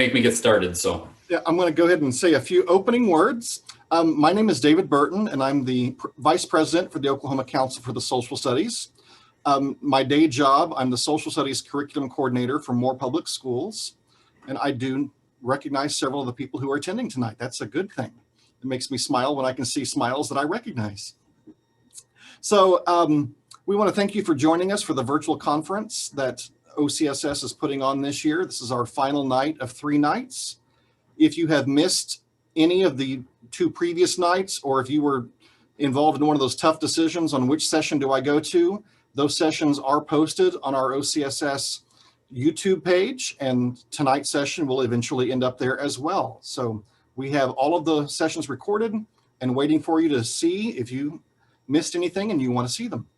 make me get started. So yeah, I'm going to go ahead and say a few opening words. My name is David Burton, and I'm the Vice President for the Oklahoma Council for the Social Studies. My day job, I'm the Social Studies Curriculum Coordinator for Moore Public Schools, and I do recognize several of the people who are attending tonight. That's a good thing. It makes me smile when I can see smiles that I recognize. So we want to thank you for joining us for the virtual conference that OCSS is putting on this year. This is our final night of 3 nights. If you have missed any of the 2 previous nights, or if you were involved in one of those tough decisions on which session do I go to, those sessions are posted on our OCSS YouTube page, and tonight's session will eventually end up there as well. So we have all of the sessions recorded and waiting for you to see if you missed anything and you want to see them.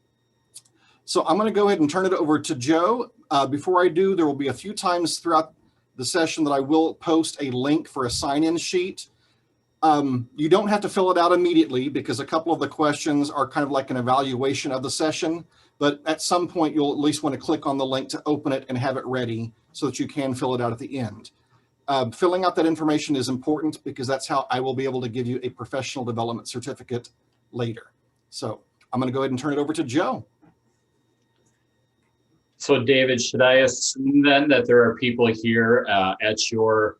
So I'm going to go ahead and turn it over to Joe. Before I do, there will be a few times throughout the session that I will post a link for a sign-in sheet. You don't have to fill it out immediately because a couple of the questions are kind of like an evaluation of the session, but at some point you'll at least want to click on the link to open it and have it ready so that you can fill it out at the end. Filling out that information is important because that's how I will be able to give you a professional development certificate later. So I'm going to go ahead and turn it over to Joe. So David, should I assume then that there are people here at your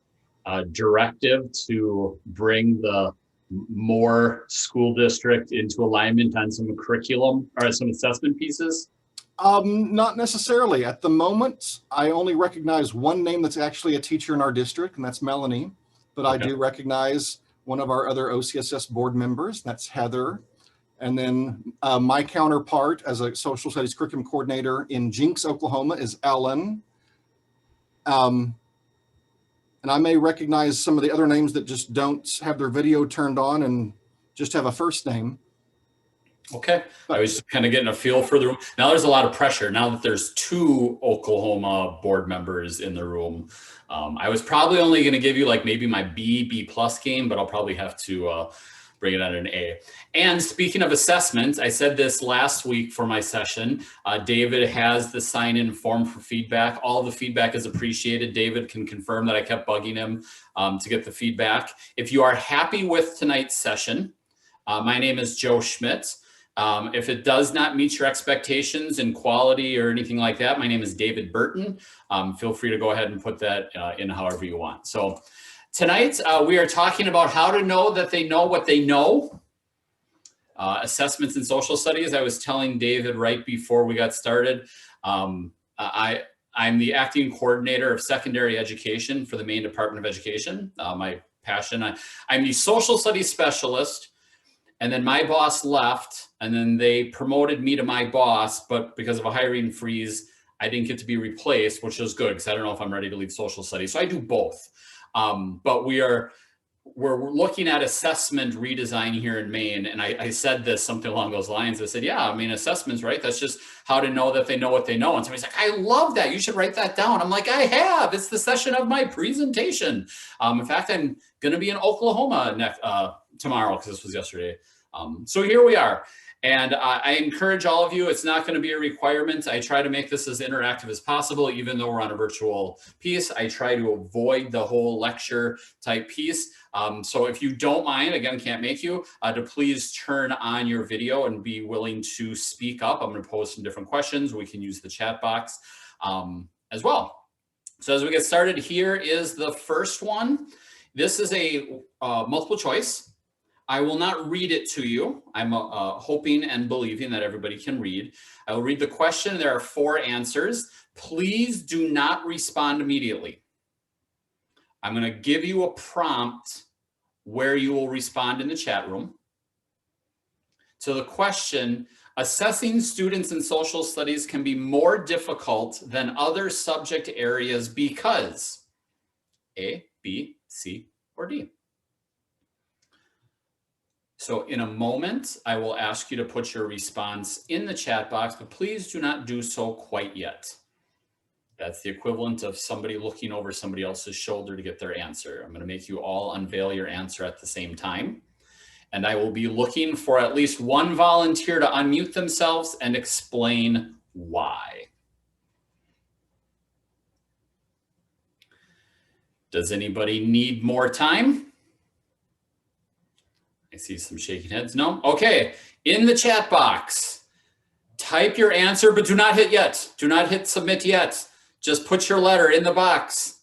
directive to bring the Moore School District into alignment on some curriculum or some assessment pieces? Not necessarily. At the moment, I only recognize one name that's actually a teacher in our district, and that's Melanie. But I do recognize one of our other OCSS board members, that's Heather. And then my counterpart as a social studies curriculum coordinator in Jinx, Oklahoma is Ellen. And I may recognize some of the other names that just don't have their video turned on and just have a first name. Okay, I was just kind of getting a feel for the room. Now there's a lot of pressure now that there's 2 Oklahoma board members in the room. I was probably only going to give you like maybe my B+ game, but I'll probably have to bring it at an A. And speaking of assessments, I said this last week for my session, David has the sign-in form for feedback. All the feedback is appreciated. David can confirm that I kept bugging him to get the feedback. If you are happy with tonight's session, my name is Joe Schmidt. If it does not meet your expectations in quality or anything like that, my name is David Burton. Feel free to go ahead and put that in however you want. So tonight, we are talking about how to know that they know what they know. Assessments in social studies. I was telling David right before we got started, I'm the acting coordinator of secondary education for the Maine Department of Education. My passion, I'm the social studies specialist, and then my boss left, and then they promoted me to my boss, but because of a hiring freeze, I didn't get to be replaced, which was good because I don't know if I'm ready to leave social studies. So I do both. But we're looking at assessment redesign here in Maine. And I said this, something along those lines. I said, yeah, I mean, assessments, right? That's just how to know that they know what they know. And somebody's like, I love that. You should write that down. I'm like, I have. It's the session of my presentation. In fact, I'm going to be in Oklahoma tomorrow because this was yesterday. So here we are. And I encourage all of you, it's not going to be a requirement. I try to make this as interactive as possible, even though we're on a virtual piece. I try to avoid the whole lecture type piece. So if you don't mind, again, can't make you, to please turn on your video and be willing to speak up. I'm going to pose some different questions. We can use the chat box as well. So as we get started, here is the first one. This is a multiple choice. I will not read it to you. I'm hoping and believing that everybody can read. I will read the question. There are 4 answers. Please do not respond immediately. I'm going to give you a prompt where you will respond in the chat room. So the question, assessing students in social studies can be more difficult than other subject areas because A, B, C, or D. So in a moment, I will ask you to put your response in the chat box, but please do not do so quite yet. That's the equivalent of somebody looking over somebody else's shoulder to get their answer. I'm going to make you all unveil your answer at the same time. And I will be looking for at least one volunteer to unmute themselves and explain why. Does anybody need more time? I see some shaking heads. No? Okay. In the chat box, type your answer, but do not hit yet. Do not hit submit yet. Just put your letter in the box.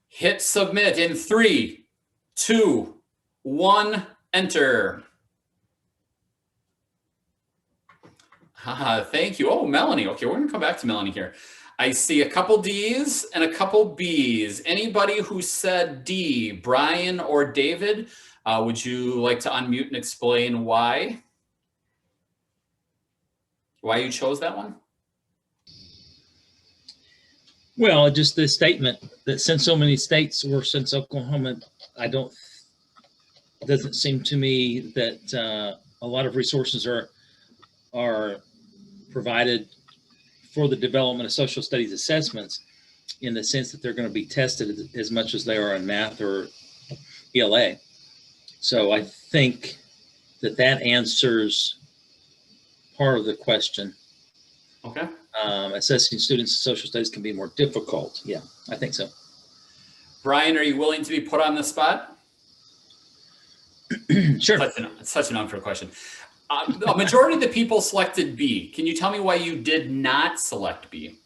Hit submit in 3, 2, 1, enter. Thank you. Oh, Melanie. Okay, we're going to come back to Melanie here. I see a couple D's and a couple B's. Anybody who said D, Brian or David, would you like to unmute and explain why? Why you chose that one? Well, just the statement that since so many states or since Oklahoma, it doesn't seem to me that a lot of resources are provided for the development of social studies assessments in the sense that they're going to be tested as much as they are in math or ELA. So I think that answers part of the question. Okay. Assessing students in social studies can be more difficult. Yeah, I think so. Brian, are you willing to be put on the spot? Sure. It's such an unfair question. A majority of the people selected B. Can you tell me why you did not select B?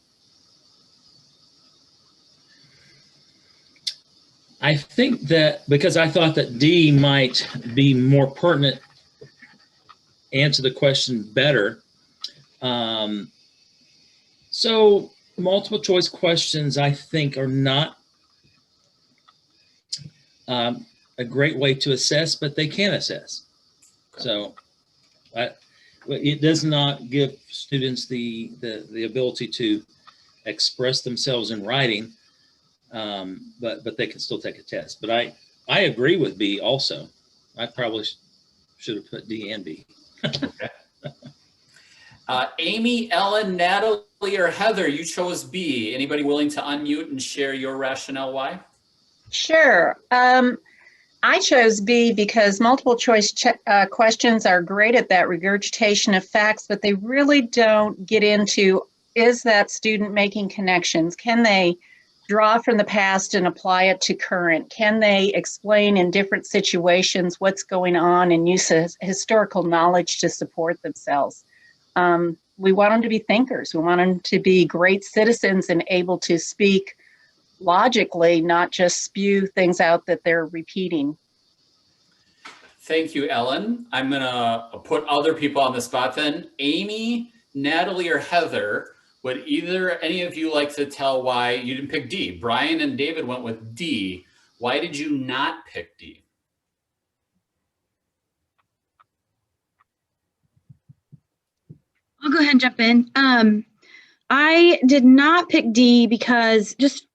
I think that because I thought that D might be more pertinent, answer the question better. So multiple choice questions, I think, are not a great way to assess, but they can assess. Okay. So it does not give students the ability to express themselves in writing, but they can still take a test. But I agree with B also. I probably should have put D and B. Okay. Amy, Ellen, Natalie, or Heather, you chose B. Anybody willing to unmute and share your rationale why? Sure. I chose B because multiple choice questions are great at that regurgitation of facts, but they really don't get into, is that student making connections? Can they draw from the past and apply it to current? Can they explain in different situations what's going on and use historical knowledge to support themselves? We want them to be thinkers. We want them to be great citizens and able to speak logically, not just spew things out that they're repeating. Thank you, Ellen. I'm going to put other people on the spot then. Amy, Natalie, or Heather, would any of you like to tell why you didn't pick D? Brian and David went with D. Why did you not pick D? I'll go ahead and jump in. I did not pick D because, just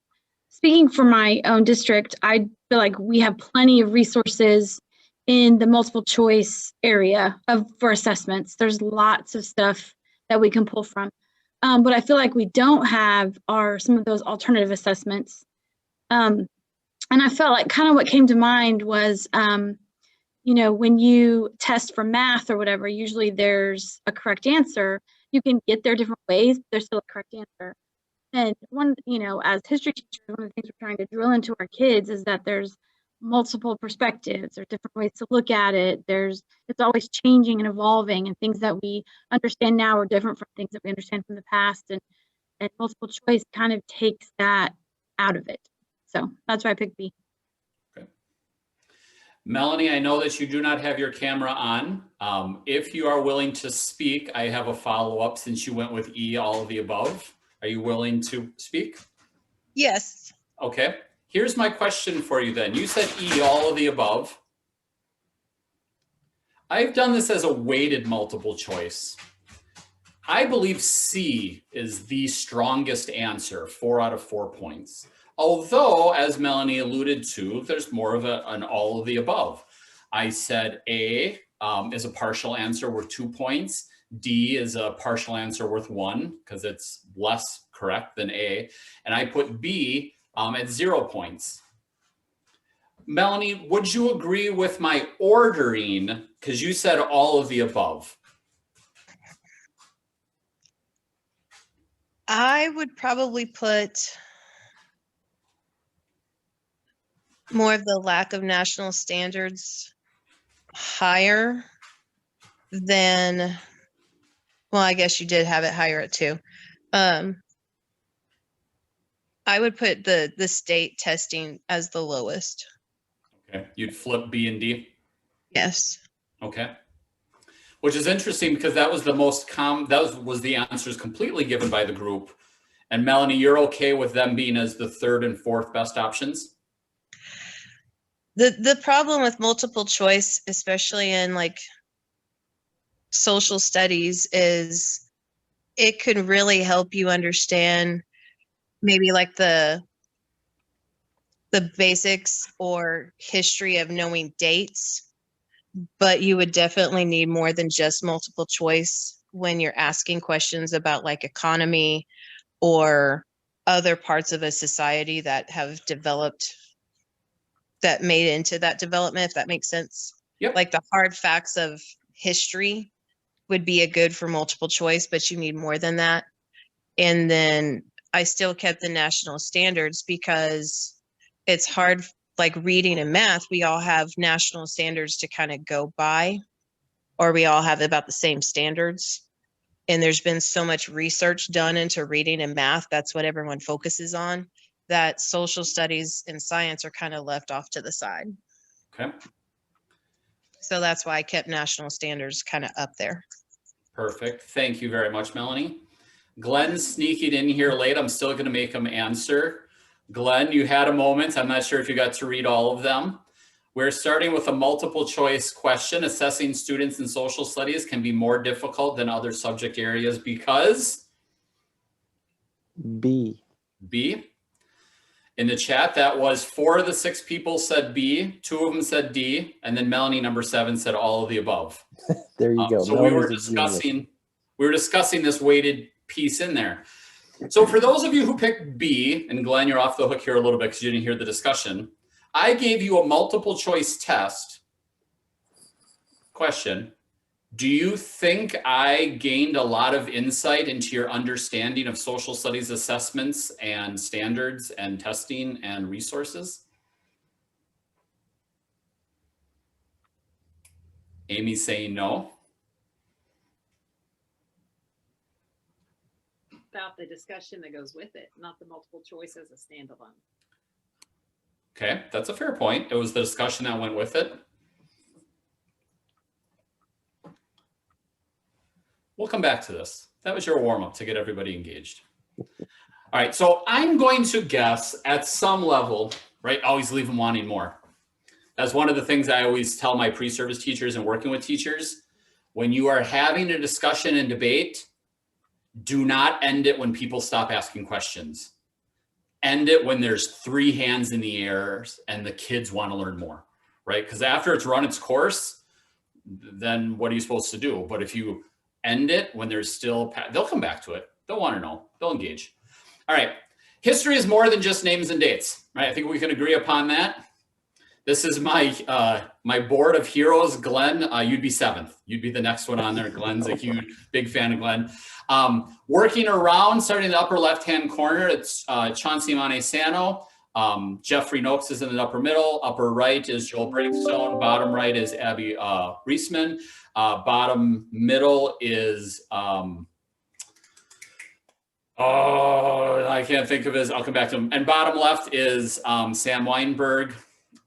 speaking for my own district, I feel like we have plenty of resources in the multiple choice area for assessments. There's lots of stuff that we can pull from. What I feel like we don't have are some of those alternative assessments. And I felt like kind of what came to mind was, when you test for math or whatever, usually there's a correct answer. You can get there different ways, but there's still a correct answer. And as history teachers, one of the things we're trying to drill into our kids is that there's multiple perspectives or different ways to look at it. It's always changing and evolving, and things that we understand now are different from things that we understand from the past. And multiple choice kind of takes that out of it. So that's why I picked B. Melanie, I know that you do not have your camera on. If you are willing to speak, I have a follow-up since you went with E, all of the above. Are you willing to speak? Yes. Okay. Here's my question for you then. You said E, all of the above. I've done this as a weighted multiple choice. I believe C is the strongest answer, 4 out of 4 points. Although, as Melanie alluded to, there's more of an all of the above. I said A is a partial answer worth 2 points. D is a partial answer worth 1 because it's less correct than A. And I put B at 0 points. Melanie, would you agree with my ordering? Because you said all of the above. I would probably put more of the lack of national standards higher than, well, I guess you did have it higher at 2. I would put the state testing as the lowest. Okay, you'd flip B and D. Yes. Okay. Which is interesting because that was the most common, was the answers completely given by the group. And Melanie, you're okay with them being as the 3rd and 4th best options? The problem with multiple choice, especially in like social studies, is it could really help you understand maybe like the basics or history of knowing dates, but you would definitely need more than just multiple choice when you're asking questions about like economy or other parts of a society that have developed, that made into that development, if that makes sense. Yep. Like the hard facts of history would be a good for multiple choice, but you need more than that. And then I still kept the national standards because it's hard, like reading and math, we all have national standards to kind of go by, or we all have about the same standards. And there's been so much research done into reading and math, that's what everyone focuses on, that social studies and science are kind of left off to the side. Okay. So that's why I kept national standards kind of up there. Perfect. Thank you very much, Melanie. Glenn's sneaking in here late. I'm still going to make him answer. Glenn, you had a moment. I'm not sure if you got to read all of them. We're starting with a multiple choice question. Assessing students in social studies can be more difficult than other subject areas because? B. B. In the chat, that was 4 of the 6 people said B, 2 of them said D, and then Melanie, number 7, said all of the above. There you go. So we were discussing this weighted piece in there. So for those of you who picked B, and Glenn, you're off the hook here a little bit because you didn't hear the discussion. I gave you a multiple choice test question. Do you think I gained a lot of insight into your understanding of social studies assessments and standards and testing and resources? Amy's saying no. About the discussion that goes with it, not the multiple choice as a standalone. Okay, that's a fair point. It was the discussion that went with it. We'll come back to this. That was your warm-up to get everybody engaged. All right, so I'm going to guess at some level, right, always leave them wanting more. That's one of the things I always tell my pre-service teachers and working with teachers. When you are having a discussion and debate, do not end it when people stop asking questions. End it when there's 3 hands in the air and the kids want to learn more, right? Because after it's run its course, then what are you supposed to do? But if you end it when there's still, they'll come back to it. They'll want to know. They'll engage. All right. History is more than just names and dates, right? I think we can agree upon that. This is my my board of heroes. Glenn, you'd be 7th. You'd be the next one on there. Glenn's a huge, big fan of Glenn. Working around, starting in the upper left-hand corner, it's Chauncey Montesano. Jeffrey Noakes is in the upper middle. Upper right is Joel Brinkstone. Bottom right is Abby Reisman. Bottom middle is, I can't think of his, I'll come back to him. And bottom left is Sam Weinberg.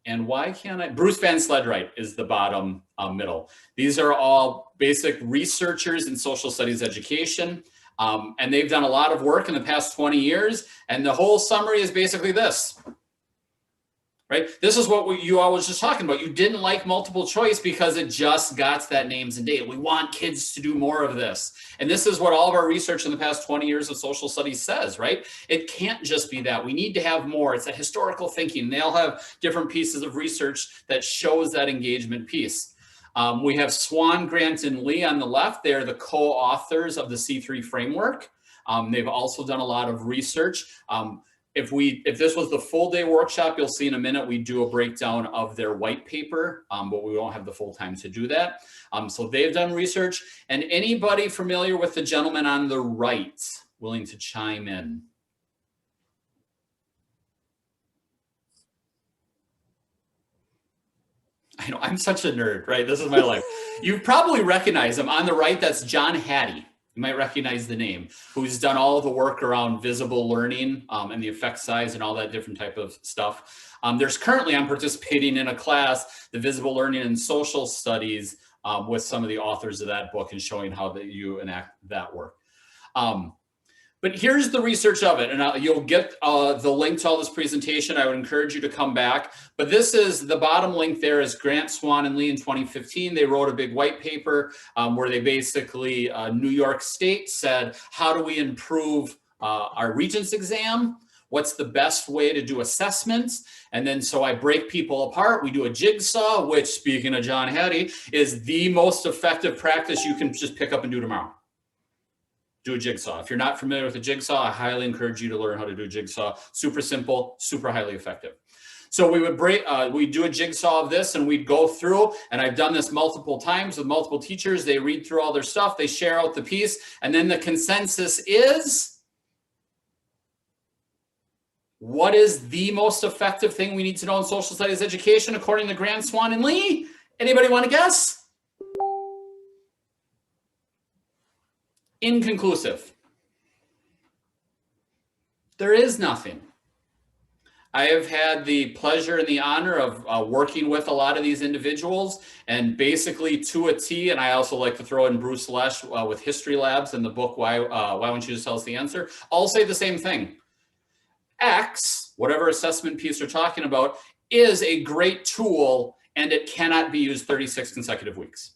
And why can't I? Bruce Van Sledright is the bottom middle. These are all basic researchers in social studies education. And they've done a lot of work in the past 20 years. And the whole summary is basically this, right? This is what you all was just talking about. You didn't like multiple choice because it just got to that names and date. We want kids to do more of this. And this is what all of our research in the past 20 years of social studies says, right? It can't just be that. We need to have more. It's a historical thinking. They all have different pieces of research that shows that engagement piece. We have Swan, Grant, and Lee on the left. They're the co-authors of the C3 framework. They've also done a lot of research. If this was the full day workshop, you'll see in a minute, we do a breakdown of their white paper, but we won't have the full time to do that. So they've done research. And anybody familiar with the gentleman on the right willing to chime in? I know, I'm such a nerd, right? This is my life. You probably recognize him. On the right, that's John Hattie. You might recognize the name, who's done all of the work around visible learning and the effect size and all that different type of stuff. There's currently, I'm participating in a class, the visible learning and social studies, with some of the authors of that book and showing how that you enact that work. But here's the research of it, and you'll get the link to all this presentation. I would encourage you to come back. But this is the bottom link there is Grant, Swan, and Lee in 2015. They wrote a big white paper where they basically, New York State said, how do we improve our Regents exam? What's the best way to do assessments? And then so I break people apart. We do a jigsaw, which, speaking of John Hattie, is the most effective practice you can just pick up and do tomorrow. Do a jigsaw. If you're not familiar with a jigsaw, I highly encourage you to learn how to do a jigsaw. Super simple, super highly effective. So we would we'd do a jigsaw of this and we'd go through, and I've done this multiple times with multiple teachers. They read through all their stuff, they share out the piece, and then the consensus is, what is the most effective thing we need to know in social studies education according to Grant, Swan, and Lee? Anybody want to guess? Inconclusive. There is nothing. I have had the pleasure and the honor of working with a lot of these individuals, and basically to a T, and I also like to throw in Bruce Lesh with History Labs in the book, Why Won't You Just Tell Us the Answer? All say the same thing. X, whatever assessment piece you're talking about, is a great tool, and it cannot be used 36 consecutive weeks.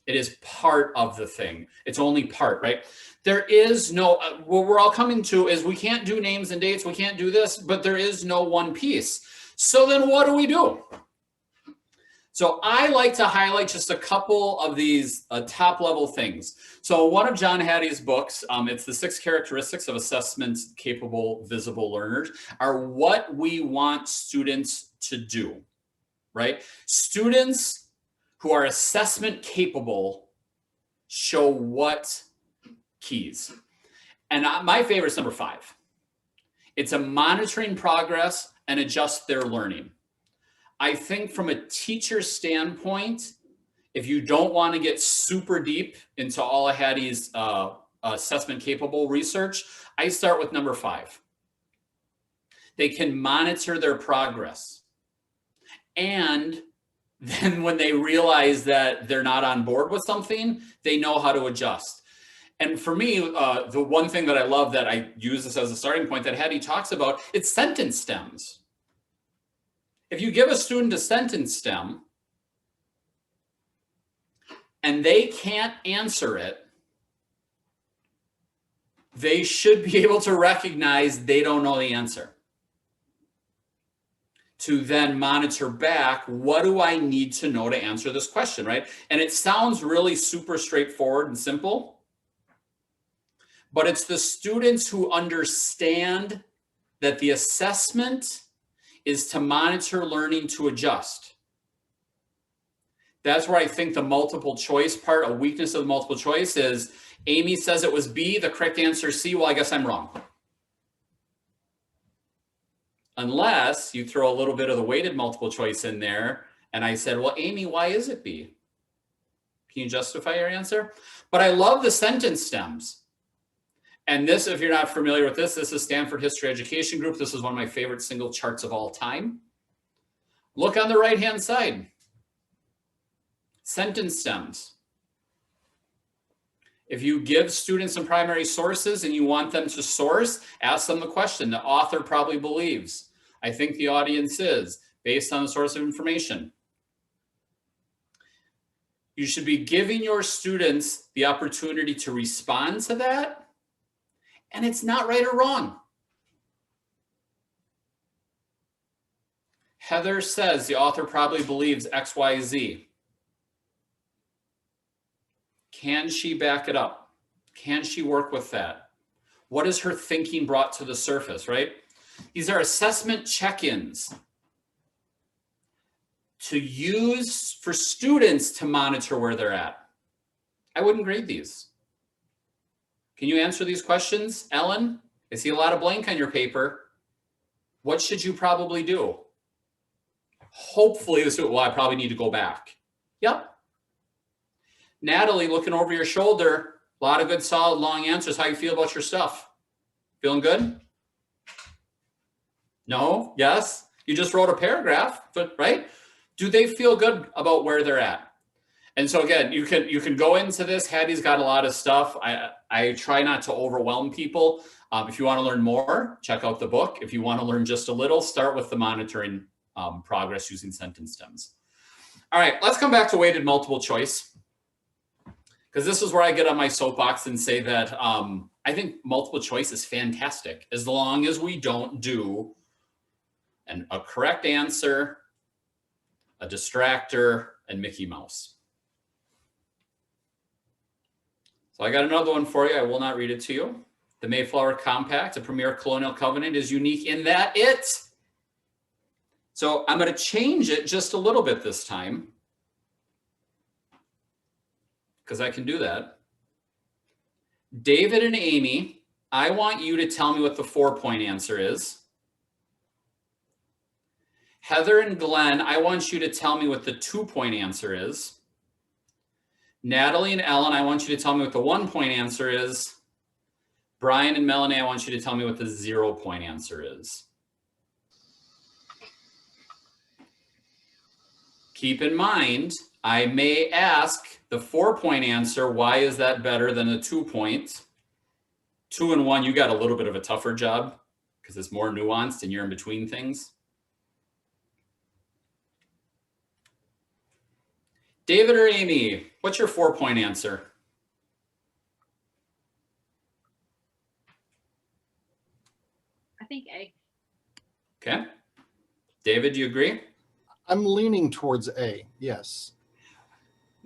It is part of the thing. It's only part, right? There is no, what we're all coming to is we can't do names and dates. We can't do this, but there is no one piece. So then what do we do? So I like to highlight just a couple of these top level things. So one of John Hattie's books, it's the 6 characteristics of assessment capable visible learners, are what we want students to do, right? Students who are assessment capable show what keys. And my favorite is number 5. It's a monitoring progress and adjust their learning. I think from a teacher's standpoint, if you don't want to get super deep into all of Hattie's assessment capable research, I start with number 5. They can monitor their progress. And then when they realize that they're not on board with something, they know how to adjust. And for me, the one thing that I love that I use this as a starting point that Hattie talks about, it's sentence stems. If you give a student a sentence stem and they can't answer it, they should be able to recognize they don't know the answer. To then monitor back, what do I need to know to answer this question, right? And it sounds really super straightforward and simple, but it's the students who understand that the assessment is to monitor learning to adjust. That's where I think the multiple choice part, a weakness of the multiple choice is, Amy says it was B, the correct answer is C, well, I guess I'm wrong. Unless you throw a little bit of the weighted multiple choice in there, and I said, well, Amy, why is it B? Can you justify your answer? But I love the sentence stems. And this, if you're not familiar with this, this is Stanford History Education Group. This is one of my favorite single charts of all time. Look on the right-hand side. Sentence stems. If you give students some primary sources and you want them to source, ask them the question. The author probably believes. I think the audience is, based on the source of information. You should be giving your students the opportunity to respond to that. And it's not right or wrong. Heather says the author probably believes X, Y, Z. Can she back it up? Can she work with that? What is her thinking brought to the surface, right? These are assessment check-ins to use for students to monitor where they're at. I wouldn't grade these. Can you answer these questions, Ellen? I see a lot of blank on your paper. What should you probably do? Hopefully this, well, I probably need to go back. Yep. Natalie, looking over your shoulder, a lot of good, solid, long answers. How you feel about your stuff? Feeling good? No? Yes? You just wrote a paragraph, but right? Do they feel good about where they're at? And so again, you can go into this. Hattie's got a lot of stuff. I try not to overwhelm people. If you want to learn more, check out the book. If you want to learn just a little, start with the monitoring progress using sentence stems. All right, let's come back to weighted multiple choice, because this is where I get on my soapbox and say that I think multiple choice is fantastic as long as we don't do a correct answer, a distractor, and Mickey Mouse. So I got another one for you. I will not read it to you. The Mayflower Compact, a premier colonial covenant, is unique in that so I'm going to change it just a little bit this time, because I can do that. David and Amy, I want you to tell me what the 4-point answer is. Heather and Glenn, I want you to tell me what the 2-point answer is. Natalie and Ellen, I want you to tell me what the 1-point answer is. Brian and Melanie, I want you to tell me what the 0-point answer is. Keep in mind, I may ask the 4-point answer, why is that better than the 2-point? 2 and 1, you got a little bit of a tougher job because it's more nuanced and you're in between things. David or Amy, what's your 4-point answer? I think A. Okay. David, do you agree? I'm leaning towards A, yes.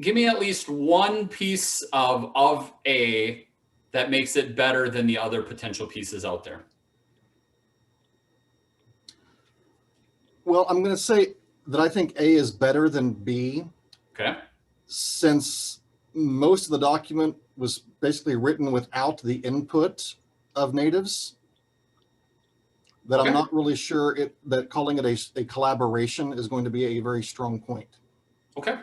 Give me at least one piece of A that makes it better than the other potential pieces out there. Well, I'm going to say that I think A is better than B. Okay. Since most of the document was basically written without the input of natives, that Okay. I'm not really sure that calling it a collaboration is going to be a very strong point. Okay.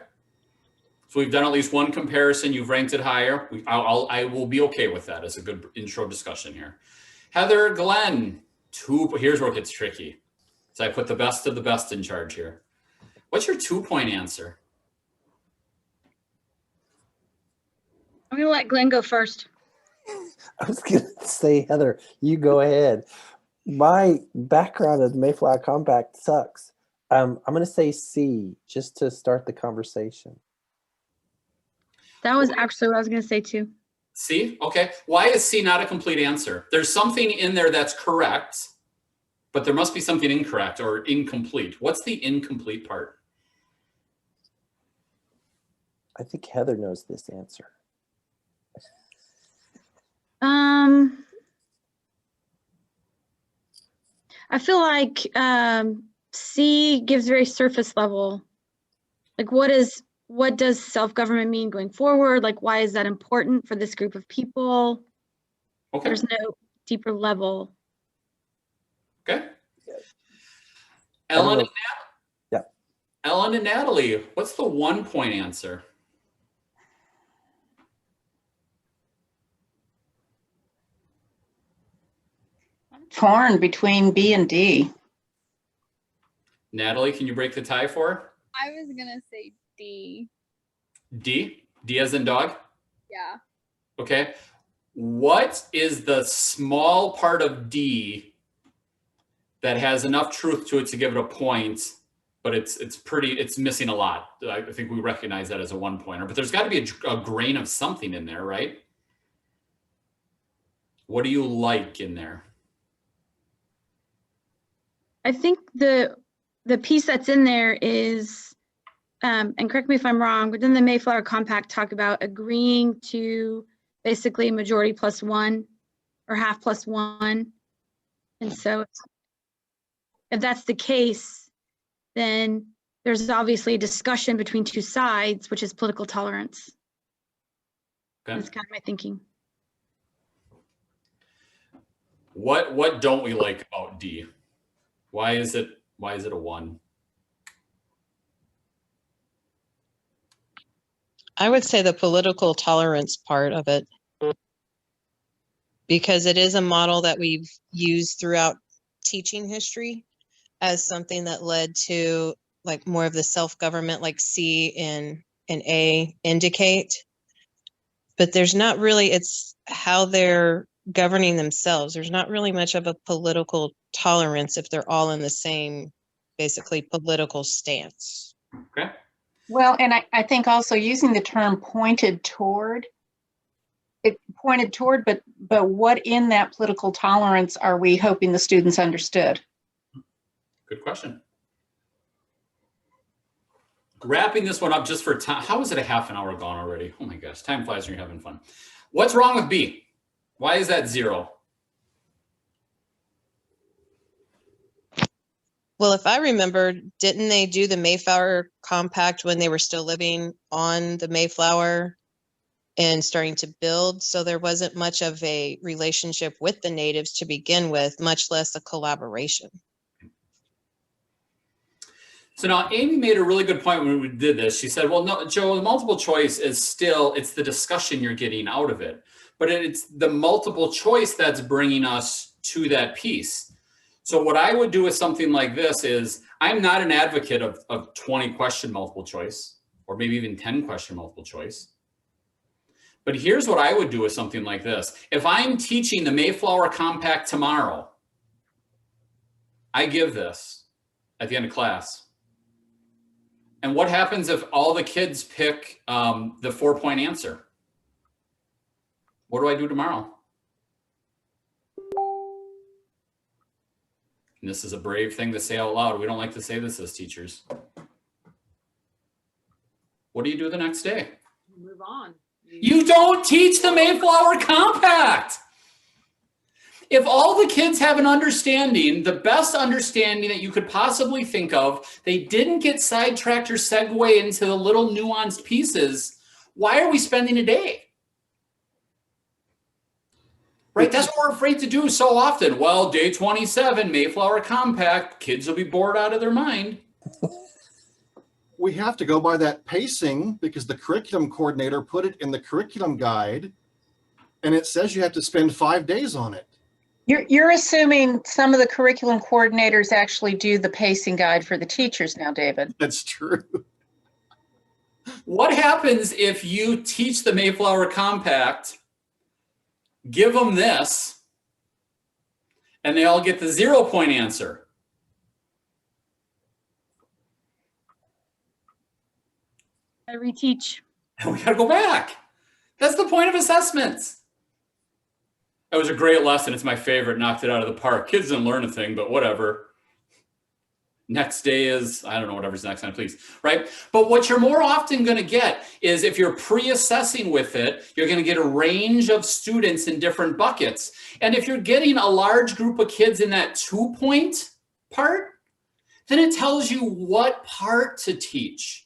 So we've done at least one comparison. You've ranked it higher. I will be okay with that as a good intro discussion here. Heather, Glenn, here's where it gets tricky. So I put the best of the best in charge here. What's your 2-point answer? I'm going to let Glenn go first. I was going to say, Heather, you go ahead. My background of the Mayflower Compact sucks. I'm going to say C, just to start the conversation. That was actually what I was going to say too. C? Okay. Why is C not a complete answer? There's something in there that's correct, but there must be something incorrect or incomplete. What's the incomplete part? I think Heather knows this answer. I feel like C gives very surface level. Like what does self-government mean going forward? Like why is that important for this group of people? Okay. There's no deeper level. Okay. Ellen and Yeah. Natalie, what's the 1-point answer? Torn between B and D. Natalie, can you break the tie for her? I was gonna say D. D? D as in dog? Yeah. Okay. What is the small part of D that has enough truth to it to give it a point, but it's missing a lot? I think we recognize that as a 1-pointer, but there's got to be a grain of something in there, right? What do you like in there? I think the piece that's in there is, and correct me if I'm wrong, but then the Mayflower Compact talk about agreeing to basically majority plus 1 or half plus 1. And so if that's the case, then there's obviously a discussion between two sides, which is political tolerance. Okay. That's kind of my thinking. What don't we like about D? Why is it a 1? I would say the political tolerance part of it, because it is a model that we've used throughout teaching history as something that led to like more of the self-government, like C and A indicate. But there's not really, it's how they're governing themselves. There's not really much of a political tolerance if they're all in the same, basically, political stance. Okay. Well, and I think also using the term pointed toward, but what in that political tolerance are we hoping the students understood? Good question. Wrapping this one up just for time. How is it a half an hour gone already? Oh my gosh, time flies when you're having fun. What's wrong with B? Why is that 0? Well, if I remember, didn't they do the Mayflower Compact when they were still living on the Mayflower and starting to build? So there wasn't much of a relationship with the natives to begin with, much less a collaboration. So now Amy made a really good point when we did this. She said, well, no, Joe, the multiple choice is still, it's the discussion you're getting out of it, but it's the multiple choice that's bringing us to that piece. So what I would do with something like this is, I'm not an advocate of 20 question multiple choice, or maybe even 10 question multiple choice. But here's what I would do with something like this. If I'm teaching the Mayflower Compact tomorrow, I give this at the end of class. And what happens if all the kids pick the 4-point answer? What do I do tomorrow? And this is a brave thing to say out loud. We don't like to say this as teachers. What do you do the next day? Move on. You don't teach the Mayflower Compact. If all the kids have an understanding, the best understanding that you could possibly think of, they didn't get sidetracked or segue into the little nuanced pieces, why are we spending a day? Right, that's what we're afraid to do so often. Well, day 27, Mayflower Compact, kids will be bored out of their mind. We have to go by that pacing because the curriculum coordinator put it in the curriculum guide, and it says you have to spend 5 days on it. You're assuming some of the curriculum coordinators actually do the pacing guide for the teachers now, David. That's true. What happens if you teach the Mayflower Compact, give them this, and they all get the 0-point answer? I reteach. And we got to go back. That's the point of assessments. That was a great lesson. It's my favorite. Knocked it out of the park. Kids didn't learn a thing, but whatever. Next day is, I don't know, whatever's next time, please. Right? But what you're more often going to get is if you're pre-assessing with it, you're going to get a range of students in different buckets. And if you're getting a large group of kids in that 2-point part, then it tells you what part to teach.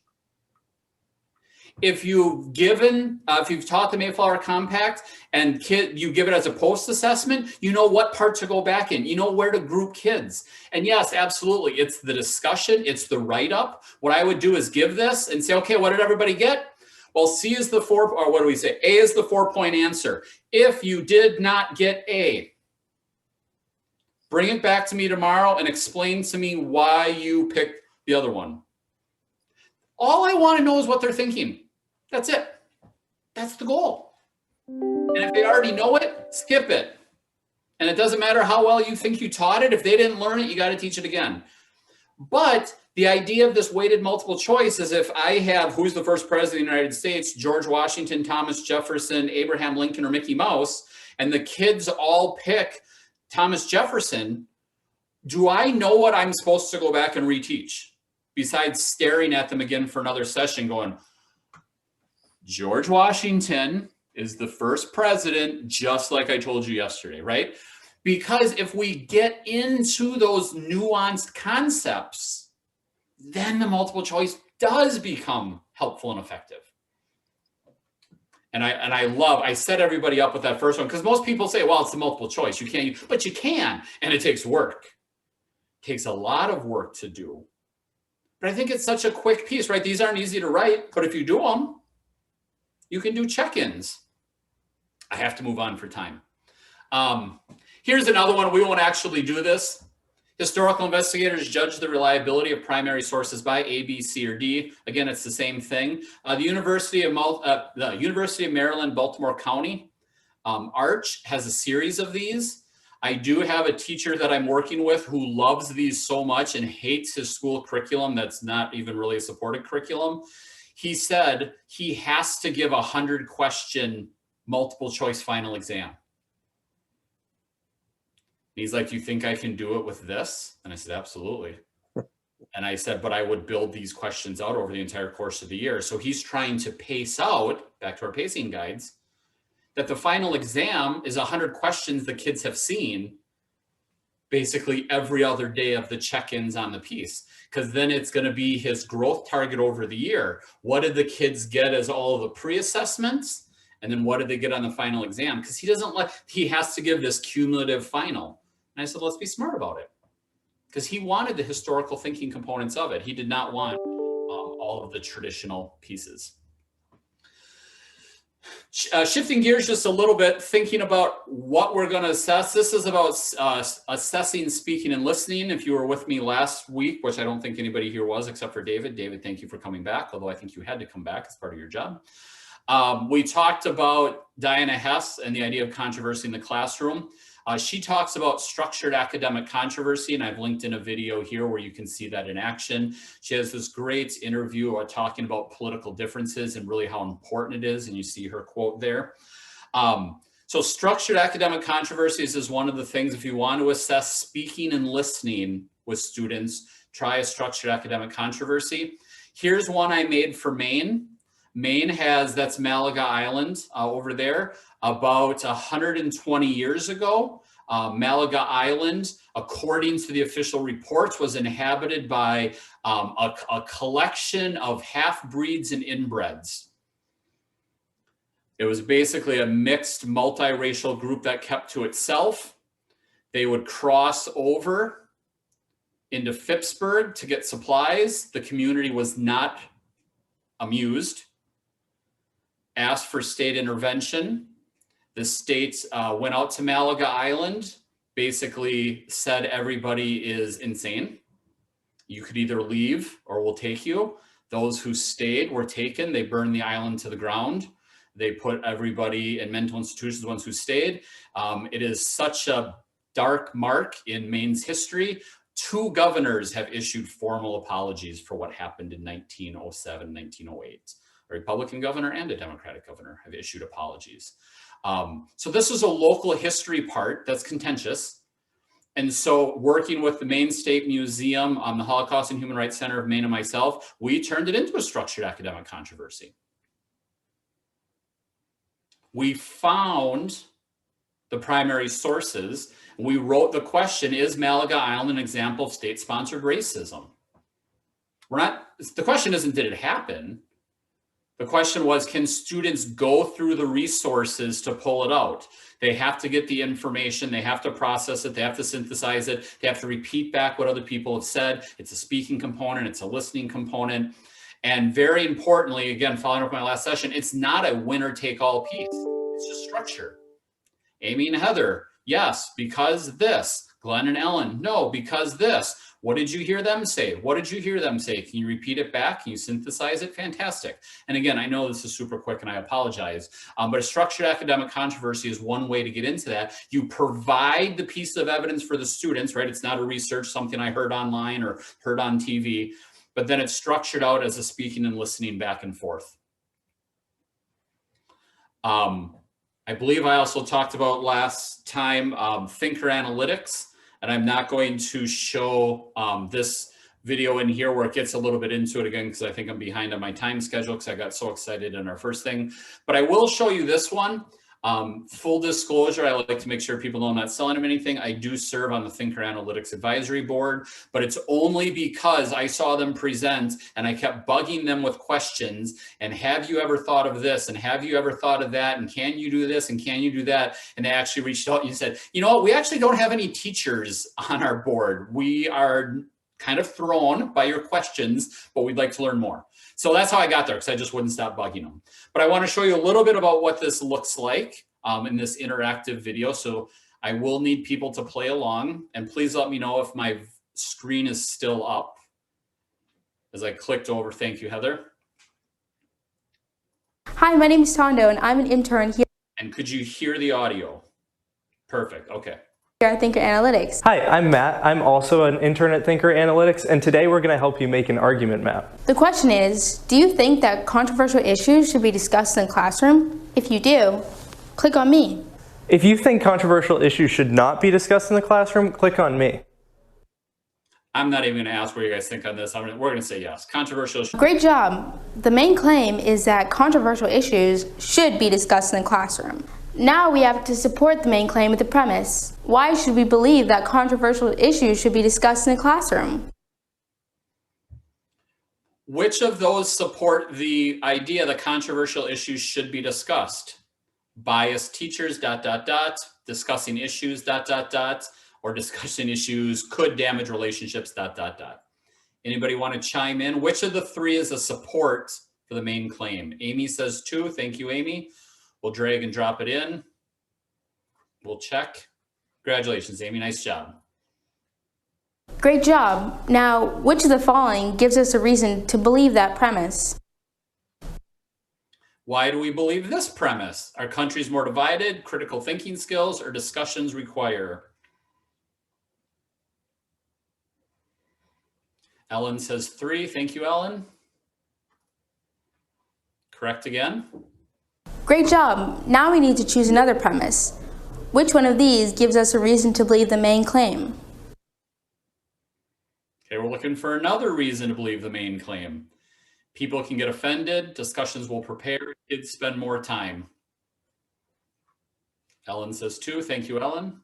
If you've taught the Mayflower Compact and you give it as a post-assessment, you know what part to go back in. You know where to group kids. And yes, absolutely, it's the discussion, it's the write-up. What I would do is give this and say, okay, what did everybody get? Well, C is the 4, or what do we say? A is the 4-point answer. If you did not get A, bring it back to me tomorrow and explain to me why you picked the other one. All I want to know is what they're thinking. That's it. That's the goal. And if they already know it, skip it. And it doesn't matter how well you think you taught it. If they didn't learn it, you got to teach it again. But the idea of this weighted multiple choice is if I have who's the first president of the United States, George Washington, Thomas Jefferson, Abraham Lincoln, or Mickey Mouse, and the kids all pick Thomas Jefferson, do I know what I'm supposed to go back and reteach? Besides staring at them again for another session going, George Washington is the first president, just like I told you yesterday, right? Because if we get into those nuanced concepts, then the multiple choice does become helpful and effective. And I set everybody up with that first one because most people say, well, it's the multiple choice. You can't, but you can, and it takes work. It takes a lot of work to do. But I think it's such a quick piece, right? These aren't easy to write, but if you do them, You can do check-ins. I have to move on for time. Here's another one. We won't actually do this. Historical investigators judge the reliability of primary sources by A, B, C, or D. Again, it's the same thing. The University of Maryland, Baltimore County, Arch has a series of these. I do have a teacher that I'm working with who loves these so much and hates his school curriculum that's not even really a supported curriculum. He said he has to give a 100-question multiple choice final exam. He's like, you think I can do it with this? And I said, absolutely. And I said, but I would build these questions out over the entire course of the year. So he's trying to pace out, back to our pacing guides, that the final exam is 100 questions the kids have seen basically every other day of the check-ins on the piece. Because then it's going to be his growth target over the year. What did the kids get as all of the pre-assessments? And then what did they get on the final exam? Because he has to give this cumulative final. And I said, let's be smart about it. Because he wanted the historical thinking components of it. He did not want all of the traditional pieces. Shifting gears just a little bit, thinking about what we're going to assess. This is about assessing speaking and listening. If you were with me last week, which I don't think anybody here was except for David. David, thank you for coming back, although I think you had to come back as part of your job. We talked about Diana Hess and the idea of controversy in the classroom. She talks about structured academic controversy, and I've linked in a video here where you can see that in action. She has this great interview talking about political differences and really how important it is, and you see her quote there. So structured academic controversies is one of the things, if you want to assess speaking and listening with students, try a structured academic controversy. Here's one I made for Maine. Maine has, that's Malaga Island over there. About 120 years ago, Malaga Island, according to the official reports, was inhabited by a collection of half-breeds and inbreds. It was basically a mixed multiracial group that kept to itself. They would cross over into Phippsburg to get supplies. The community was not amused, asked for state intervention. The state went out to Malaga Island, basically said everybody is insane. You could either leave or we'll take you. Those who stayed were taken. They burned the island to the ground. They put everybody in mental institutions, the ones who stayed. It is such a dark mark in Maine's history. 2 governors have issued formal apologies for what happened in 1907, 1908. A Republican governor and a Democratic governor have issued apologies. So this is a local history part that's contentious. And so working with the Maine State Museum, the Holocaust and Human Rights Center of Maine and myself, we turned it into a structured academic controversy. We found the primary sources. We wrote the question, is Malaga Island an example of state-sponsored racism? The question isn't, did it happen? The question was, can students go through the resources to pull it out? They have to get the information, they have to process it, they have to synthesize it, they have to repeat back what other people have said. It's a speaking component, it's a listening component. And very importantly, again, following up on my last session, it's not a winner-take-all piece. It's just structure. Amy and Heather, yes, because this. Glenn and Ellen, no, because this. What did you hear them say? What did you hear them say? Can you repeat it back? Can you synthesize it? Fantastic. And again, I know this is super quick and I apologize, but a structured academic controversy is one way to get into that. You provide the piece of evidence for the students, right? It's not a research, something I heard online or heard on TV, but then it's structured out as a speaking and listening back and forth. I believe I also talked about last time thinker analytics. And I'm not going to show this video in here where it gets a little bit into it again, because I think I'm behind on my time schedule because I got so excited in our first thing. But I will show you this one. Full disclosure, I like to make sure people know I'm not selling them anything. I do serve on the Thinker Analytics Advisory Board, but it's only because I saw them present and I kept bugging them with questions. And have you ever thought of this? And have you ever thought of that? And can you do this? And can you do that? And they actually reached out and said, you know what? We actually don't have any teachers on our board. We are kind of thrown by your questions, but we'd like to learn more. So that's how I got there, because I just wouldn't stop bugging them. But I want to show you a little bit about what this looks like in this interactive video. So I will need people to play along, and please let me know if my screen is still up as I clicked over. Thank you, Heather. Hi, my name is Tondo, and I'm an intern here And could you hear the audio? Perfect. Okay. at Thinker Analytics. Hi, I'm Matt. I'm also an intern at Thinker Analytics, and today we're going to help you make an argument map. The question is, do you think that controversial issues should be discussed in the classroom? If you do, click on me. If you think controversial issues should not be discussed in the classroom, click on me. I'm not even going to ask what you guys think on this. We're going to say yes. Controversial issues. Great job. The main claim is that controversial issues should be discussed in the classroom. Now we have to support the main claim with the premise. Why should we believe that controversial issues should be discussed in the classroom? Which of those support the idea that controversial issues should be discussed? Biased teachers, ... discussing issues, ... or discussing issues could damage relationships, ... Anybody want to chime in? Which of the three is a support for the main claim? Amy says 2. Thank you, Amy. We'll drag and drop it in. We'll check. Congratulations, Amy. Nice job. Great job. Now, which of the following gives us a reason to believe that premise? Why do we believe this premise? Are countries more divided? Critical thinking skills or discussions require? Ellen says 3. Thank you, Ellen. Correct again. Great job. Now we need to choose another premise. Which one of these gives us a reason to believe the main claim? Okay, we're looking for another reason to believe the main claim. People can get offended, discussions will prepare, kids spend more time. Ellen says 2. Thank you, Ellen.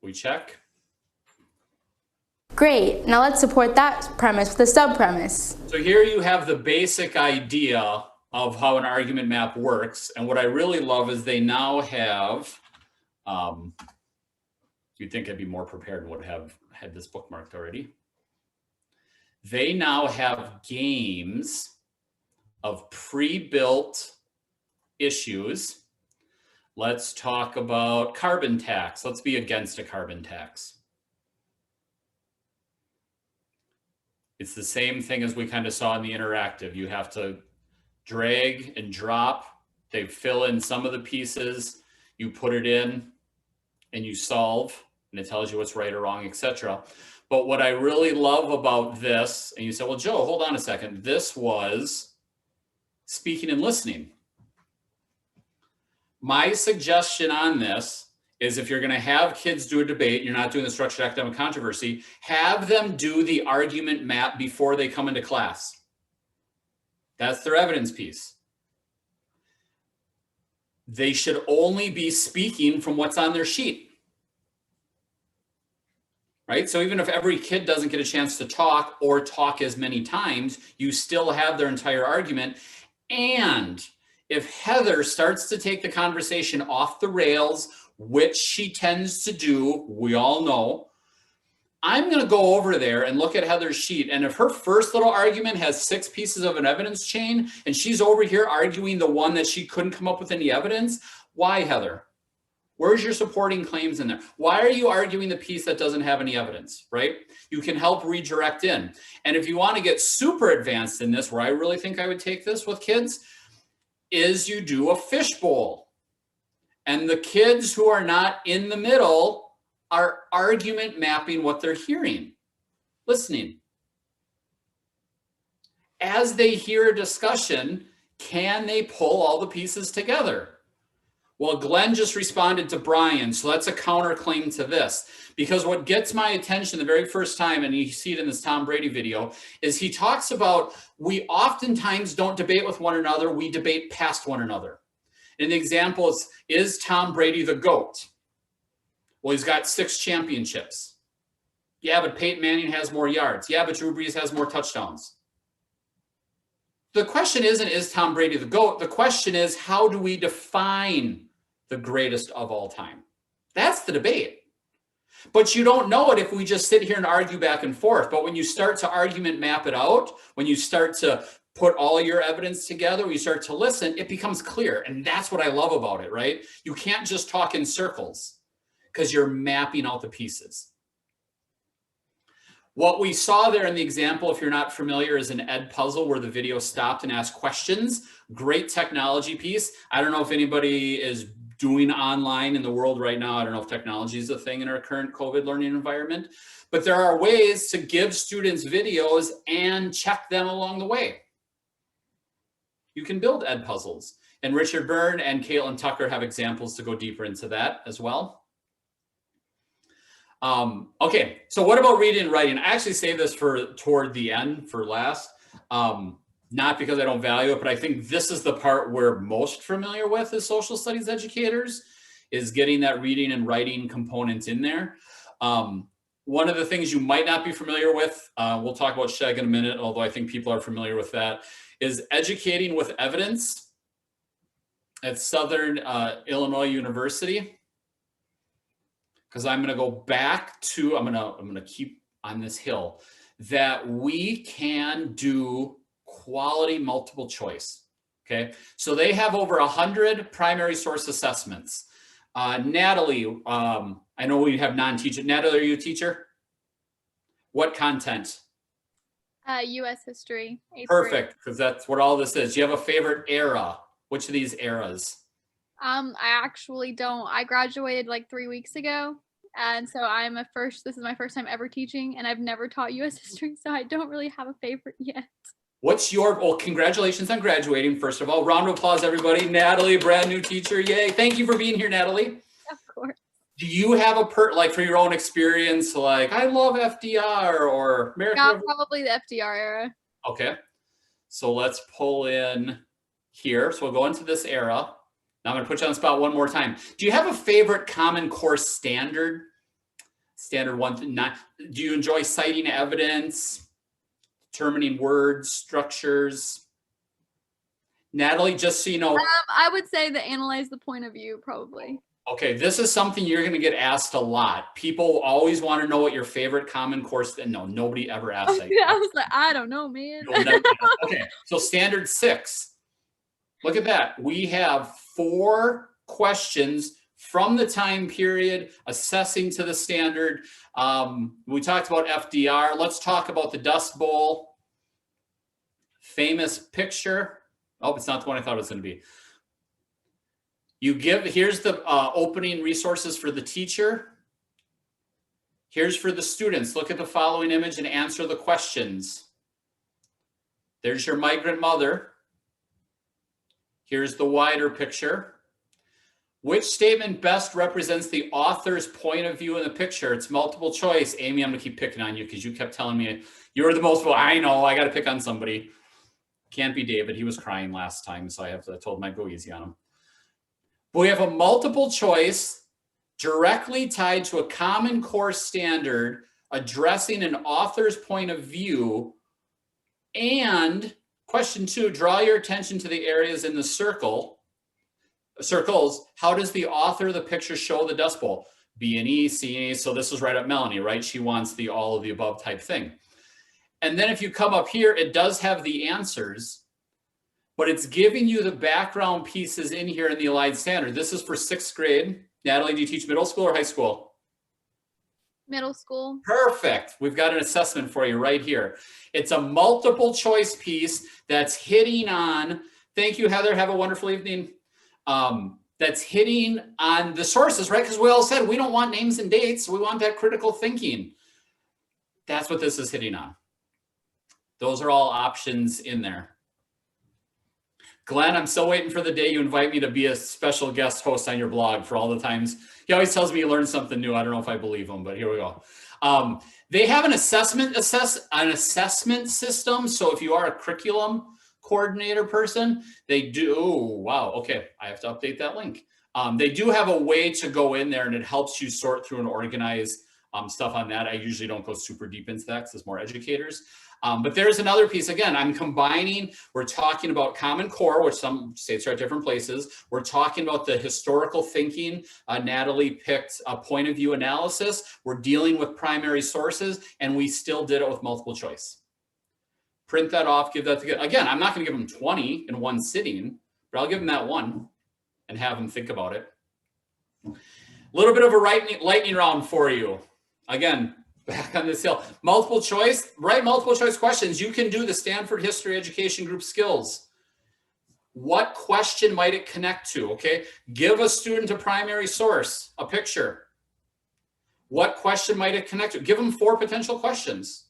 We check. Great. Now let's support that premise with a sub-premise. So here you have the basic idea of how an argument map works. And what I really love is they now have, you'd think I'd be more prepared and would have had this bookmarked already. They now have games of pre-built issues. Let's talk about carbon tax. Let's be against a carbon tax. It's the same thing as we kind of saw in the interactive. You have to drag and drop. They fill in some of the pieces. You put it in and you solve, and it tells you what's right or wrong, etc. But what I really love about this, and you say, well, Joe, hold on a second. This was speaking and listening. My suggestion on this is if you're going to have kids do a debate, you're not doing the structured academic controversy, have them do the argument map before they come into class. That's their evidence piece. They should only be speaking from what's on their sheet. Right? So even if every kid doesn't get a chance to talk or talk as many times, you still have their entire argument. And if Heather starts to take the conversation off the rails, which she tends to do, we all know, I'm going to go over there and look at Heather's sheet. And if her first little argument has 6 pieces of an evidence chain and she's over here arguing the one that she couldn't come up with any evidence, why, Heather? Where's your supporting claims in there? Why are you arguing the piece that doesn't have any evidence, right? You can help redirect in. And if you want to get super advanced in this, where I really think I would take this with kids, is you do a fishbowl. And the kids who are not in the middle are argument mapping what they're hearing, listening. As they hear a discussion, can they pull all the pieces together? Well, Glenn just responded to Brian, so that's a counterclaim to this. Because what gets my attention the very first time, and you see it in this Tom Brady video, is he talks about we oftentimes don't debate with one another, we debate past one another. And the example is Tom Brady the GOAT? Well, he's got 6 championships. Yeah, but Peyton Manning has more yards. Yeah, but Drew Brees has more touchdowns. The question isn't, is Tom Brady the GOAT? The question is, how do we define the greatest of all time? That's the debate. But you don't know it if we just sit here and argue back and forth. But when you start to argument map it out, when you start to put all your evidence together, when you start to listen, it becomes clear. And that's what I love about it, right? You can't just talk in circles because you're mapping out the pieces. What we saw there in the example, if you're not familiar, is an Ed puzzle where the video stopped and asked questions. Great technology piece. I don't know if anybody is doing online in the world right now. I don't know if technology is a thing in our current COVID learning environment, but there are ways to give students videos and check them along the way. You can build Ed puzzles, and Richard Byrne and Caitlin Tucker have examples to go deeper into that as well. Okay, so what about reading and writing? I actually say this for toward the end, for last, not because I don't value it, but I think this is the part we're most familiar with as social studies educators, is getting that reading and writing component in there. One of the things you might not be familiar with, we'll talk about SHEG in a minute, although I think people are familiar with that, is educating with evidence at Southern Illinois University. Because I'm going to go back to, I'm going to keep on this hill, that we can do quality multiple choice. Okay, so they have over 100 primary source assessments. Natalie, I know we have non-teacher. Natalie, are you a teacher? What content? U.S. history. Perfect, because that's what all this is. Do you have a favorite era? Which of these eras? I actually don't. I graduated like 3 weeks ago, and so this is my first time ever teaching, and I've never taught U.S. history, so I don't really have a favorite yet. What's your, well, congratulations on graduating, first of all. Round of applause, everybody. Natalie, brand new teacher, yay. Thank you for being here, Natalie. Of course. Do you have a, like for your own experience, like, I love FDR or American? Yeah, probably the FDR era. Okay, so let's pull in here. So we'll go into this era. Now I'm going to put you on the spot one more time. Do you have a favorite Common Core standard? Standard one, not, do you enjoy citing evidence, determining words, structures? Natalie, just so you know. I would say the analyze the point of view, probably. Okay, this is something you're going to get asked a lot. People always want to know what your favorite Common Core, no, nobody ever asks that. I was like, I don't know, man. Okay, so standard 6. Look at that. We have 4 questions from the time period, assessing to the standard. We talked about FDR. Let's talk about the Dust Bowl. Famous picture. Oh, it's not the one I thought it was going to be. You give, here's the opening resources for the teacher. Here's for the students. Look at the following image and answer the questions. There's your migrant mother. Here's the wider picture. Which statement best represents the author's point of view in the picture? It's multiple choice. Amy, I'm gonna keep picking on you because you kept telling me you were the most, well, I know, I gotta pick on somebody. Can't be David, he was crying last time, so I told him I'd go easy on him. But we have a multiple choice directly tied to a Common Core standard addressing an author's point of view. And question 2, draw your attention to the areas in the circles. How does the author of the picture show the Dust Bowl? B and E, C and E. So this is right up Melanie, right? She wants the all of the above type thing. And then if you come up here, it does have the answers, but it's giving you the background pieces in here in the Allied Standard. This is for 6th grade. Natalie, do you teach middle school or high school? Middle school. Perfect. We've got an assessment for you right here. It's a multiple choice piece that's hitting on, thank you, Heather. Have a wonderful evening. That's hitting on the sources, right? Because we all said we don't want names and dates. We want that critical thinking. That's what this is hitting on. Those are all options in there. Glenn, I'm still waiting for the day you invite me to be a special guest host on your blog for all the times. He always tells me you learned something new. I don't know if I believe him, but here we go. They have an assessment system. So if you are a curriculum coordinator person, they do, wow, okay, I have to update that link. They do have a way to go in there and it helps you sort through and organize stuff on that. I usually don't go super deep into that because it's more educators. But there's another piece. Again, I'm combining, we're talking about Common Core, which some states are at different places. We're talking about the historical thinking. Natalie picked a point of view analysis. We're dealing with primary sources, and we still did it with multiple choice. Print that off, give that to, again, I'm not going to give them 20 in one sitting, but I'll give them that one and have them think about it. A little bit of a lightning round for you. Again, back on this hill. Multiple choice, write multiple choice questions. You can do the Stanford History Education Group skills. What question might it connect to? Okay, give a student a primary source, a picture. What question might it connect to? Give them 4 potential questions.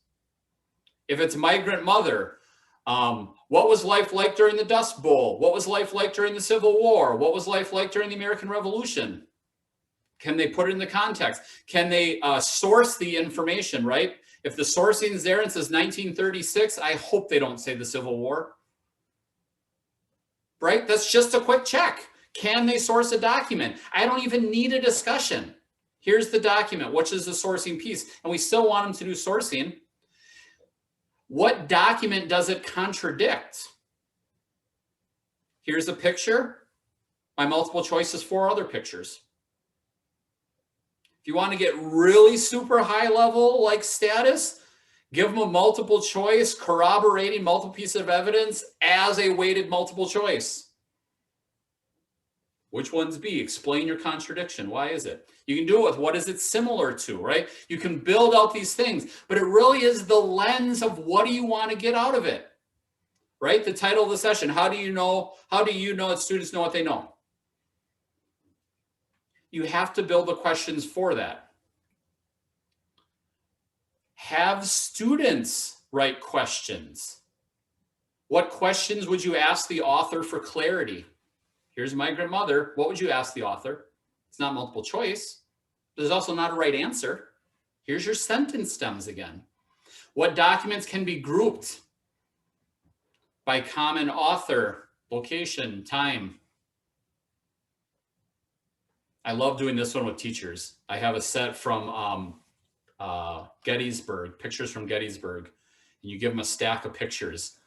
If it's migrant mother, what was life like during the Dust Bowl? What was life like during the Civil War? What was life like during the American Revolution? Can they put it in the context? Can they source the information, right? If the sourcing is there and says 1936, I hope they don't say the Civil War, right? That's just a quick check. Can they source a document? I don't even need a discussion. Here's the document, which is the sourcing piece. And we still want them to do sourcing. What document does it contradict? Here's a picture. My multiple choice is 4 other pictures. If you want to get really super high level like status, give them a multiple choice corroborating multiple pieces of evidence as a weighted multiple choice. Which one's B? Explain your contradiction. Why is it? You can do it with what is it similar to, right? You can build out these things, but it really is the lens of what do you want to get out of it, right? The title of the session, how do you know that students know what they know? You have to build the questions for that. Have students write questions. What questions would you ask the author for clarity? Here's migrant mother. What would you ask the author? It's not multiple choice. There's also not a right answer. Here's your sentence stems again. What documents can be grouped by common author, location, time? I love doing this one with teachers. I have a set from Gettysburg, pictures from Gettysburg. And you give them a stack of pictures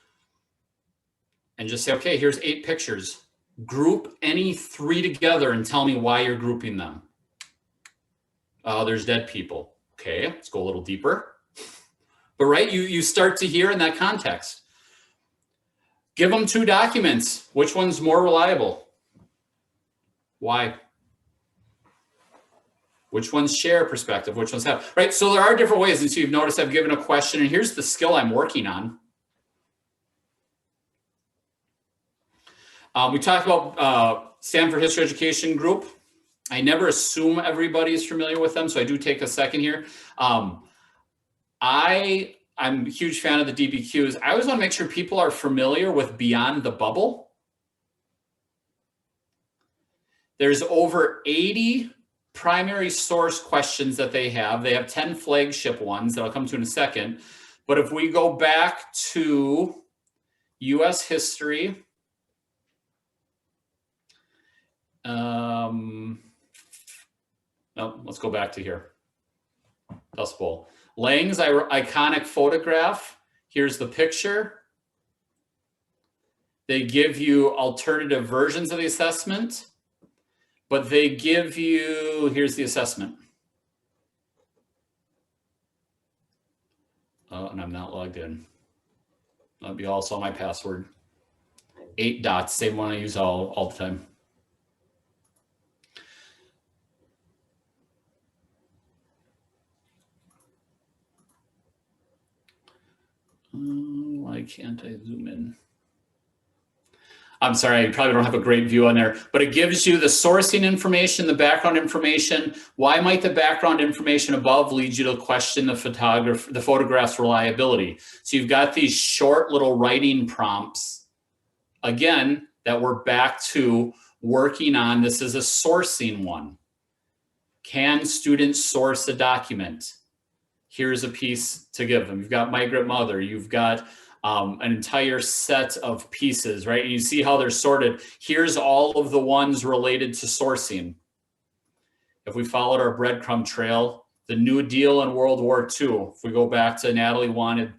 and just say, okay, here's 8 pictures. Group any 3 together and tell me why you're grouping them. There's dead people. Okay, let's go a little deeper. But right, you start to hear in that context. Give them 2 documents. Which one's more reliable? Why? Which ones share perspective? Which ones have, right? So there are different ways. And so you've noticed I've given a question, and here's the skill I'm working on. We talked about Stanford History Education Group. I never assume everybody is familiar with them, so I do take a second here. I'm a huge fan of the DBQs. I always want to make sure people are familiar with Beyond the Bubble. There's over 80 primary source questions that they have. They have 10 flagship ones that I'll come to in a second. But if we go back to US history, no, let's go back to here. Dust Bowl. Lang's iconic photograph. Here's the picture. They give you alternative versions of the assessment, but they give you, here's the assessment. Oh, and I'm not logged in. That'd be also my password. 8 dots, same one I use all the time. Why can't I zoom in? I'm sorry, I probably don't have a great view on there, but it gives you the sourcing information, the background information. Why might the background information above lead you to question the photograph's reliability? So you've got these short little writing prompts, again, that we're back to working on. This is a sourcing one. Can students source a document? Here's a piece to give them. You've got migrant mother. You've got an entire set of pieces, right? And you see how they're sorted. Here's all of the ones related to sourcing. If we followed our breadcrumb trail, the New Deal and World War II, if we go back to Natalie wanted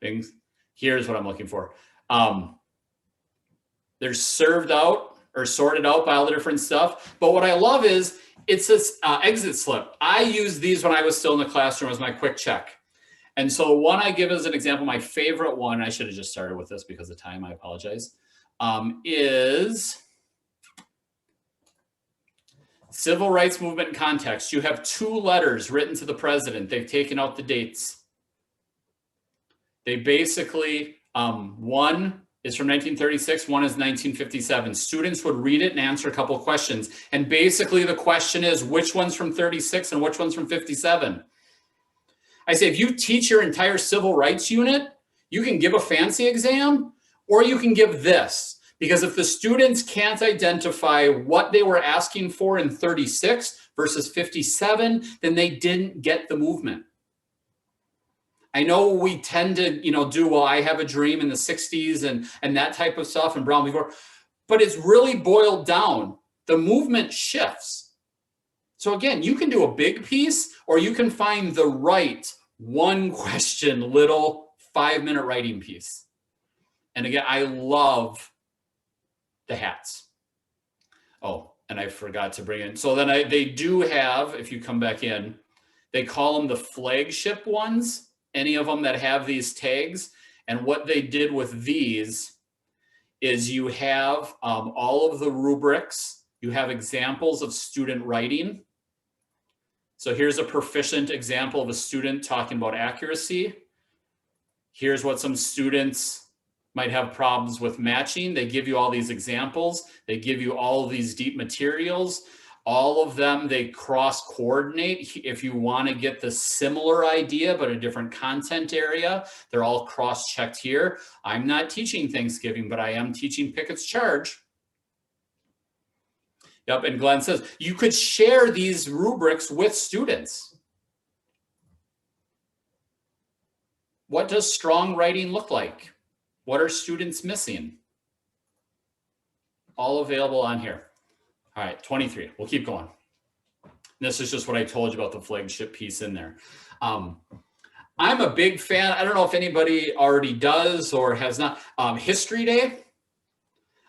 things. Here's what I'm looking for. They're served out or sorted out by all the different stuff. But what I love is it's this exit slip. I used these when I was still in the classroom as my quick check. And so one I give as an example, my favorite one, I should have just started with this because of time, I apologize, is Civil Rights Movement in Context. You have 2 letters written to the president. They've taken out the dates. They basically, one is from 1936, one is 1957. Students would read it and answer a couple of questions. And basically the question is, which one's from 36 and which one's from 57? I say, if you teach your entire civil rights unit, you can give a fancy exam or you can give this. Because if the students can't identify what they were asking for in 36 versus 57, then they didn't get the movement. I know we tend to, do, well, I have a dream in the 60s and that type of stuff and Brown before, but it's really boiled down. The movement shifts. So again, you can do a big piece or you can find the right one question, little 5-minute writing piece. And again, I love the hats. Oh, and I forgot to bring in. So then they do have, if you come back in, they call them the flagship ones. Any of them that have these tags. And what they did with these is you have all of the rubrics. You have examples of student writing. So here's a proficient example of a student talking about accuracy. Here's what some students might have problems with matching. They give you all these examples. They give you all of these deep materials. All of them, they cross-coordinate. If you want to get the similar idea, but a different content area, they're all cross-checked here. I'm not teaching Thanksgiving, but I am teaching Pickett's Charge. Yep, and Glenn says, you could share these rubrics with students. What does strong writing look like? What are students missing? All available on here. All right, 23, we'll keep going. This is just what I told you about the flagship piece in there. I'm a big fan, I don't know if anybody already does or has not, History Day.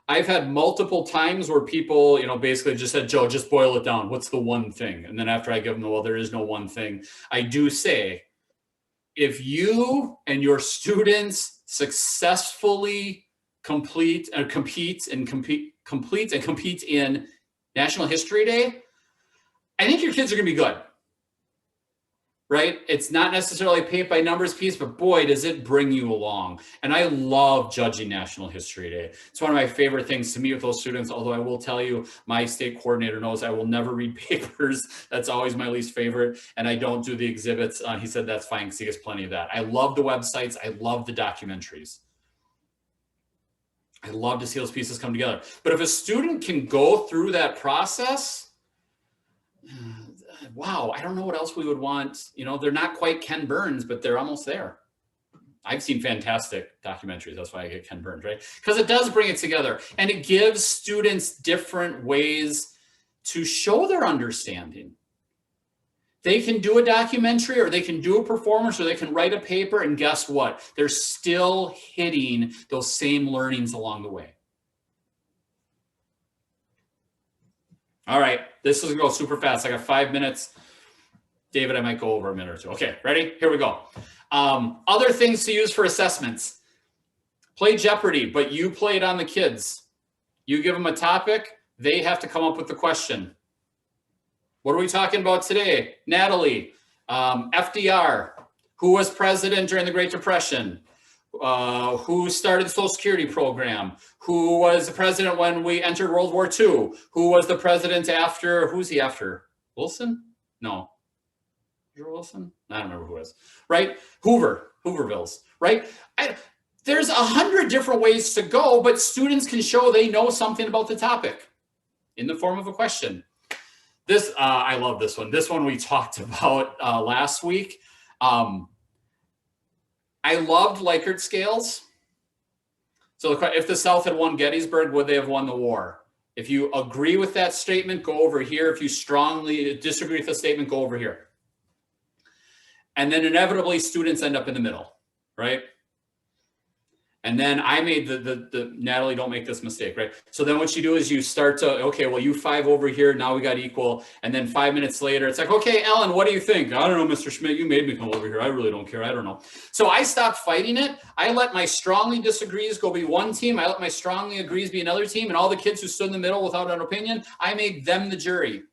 I've had multiple times where people, basically just said, Joe, just boil it down. What's the one thing? And then after I give them, well, there is no one thing. I do say, if you and your students successfully compete in National History Day, I think your kids are going to be good, right? It's not necessarily a paint by numbers piece, but boy, does it bring you along. And I love judging National History Day. It's one of my favorite things to meet with those students, although I will tell you, my state coordinator knows I will never read papers. That's always my least favorite. And I don't do the exhibits. He said that's fine because he gets plenty of that. I love the websites. I love the documentaries. I love to see those pieces come together. But if a student can go through that process, wow, I don't know what else we would want. They're not quite Ken Burns, but they're almost there. I've seen fantastic documentaries. That's why I get Ken Burns, right? Because it does bring it together and it gives students different ways to show their understanding. They can do a documentary or they can do a performance or they can write a paper, and guess what? They're still hitting those same learnings along the way. All right, this is gonna go super fast. I got 5 minutes. David, I might go over a minute or two. Okay, ready? Here we go. Other things to use for assessments. Play Jeopardy, but you play it on the kids. You give them a topic, they have to come up with the question. What are we talking about today? Natalie, FDR, who was president during the Great Depression? Who started the Social Security program? Who was the president when we entered World War II? Who was the president after, who's he after? Wilson? No. Wilson? I don't remember who it was, right? Hoovervilles, right? There's 100 different ways to go, but students can show they know something about the topic in the form of a question. This, I love this one. This one we talked about last week. I loved Likert scales. So if the South had won Gettysburg, would they have won the war? If you agree with that statement, go over here. If you strongly disagree with the statement, go over here. And then inevitably students end up in the middle, right? And then I made the Natalie, don't make this mistake, right? So then what you do is you start to, okay, well, you 5 over here, now we got equal. And then 5 minutes later, it's like, okay, Ellen, what do you think? I don't know, Mr. Schmidt, you made me come over here. I really don't care. I don't know. So I stopped fighting it. I let my strongly disagrees go be one team. I let my strongly agrees be another team. And all the kids who stood in the middle without an opinion, I made them the jury.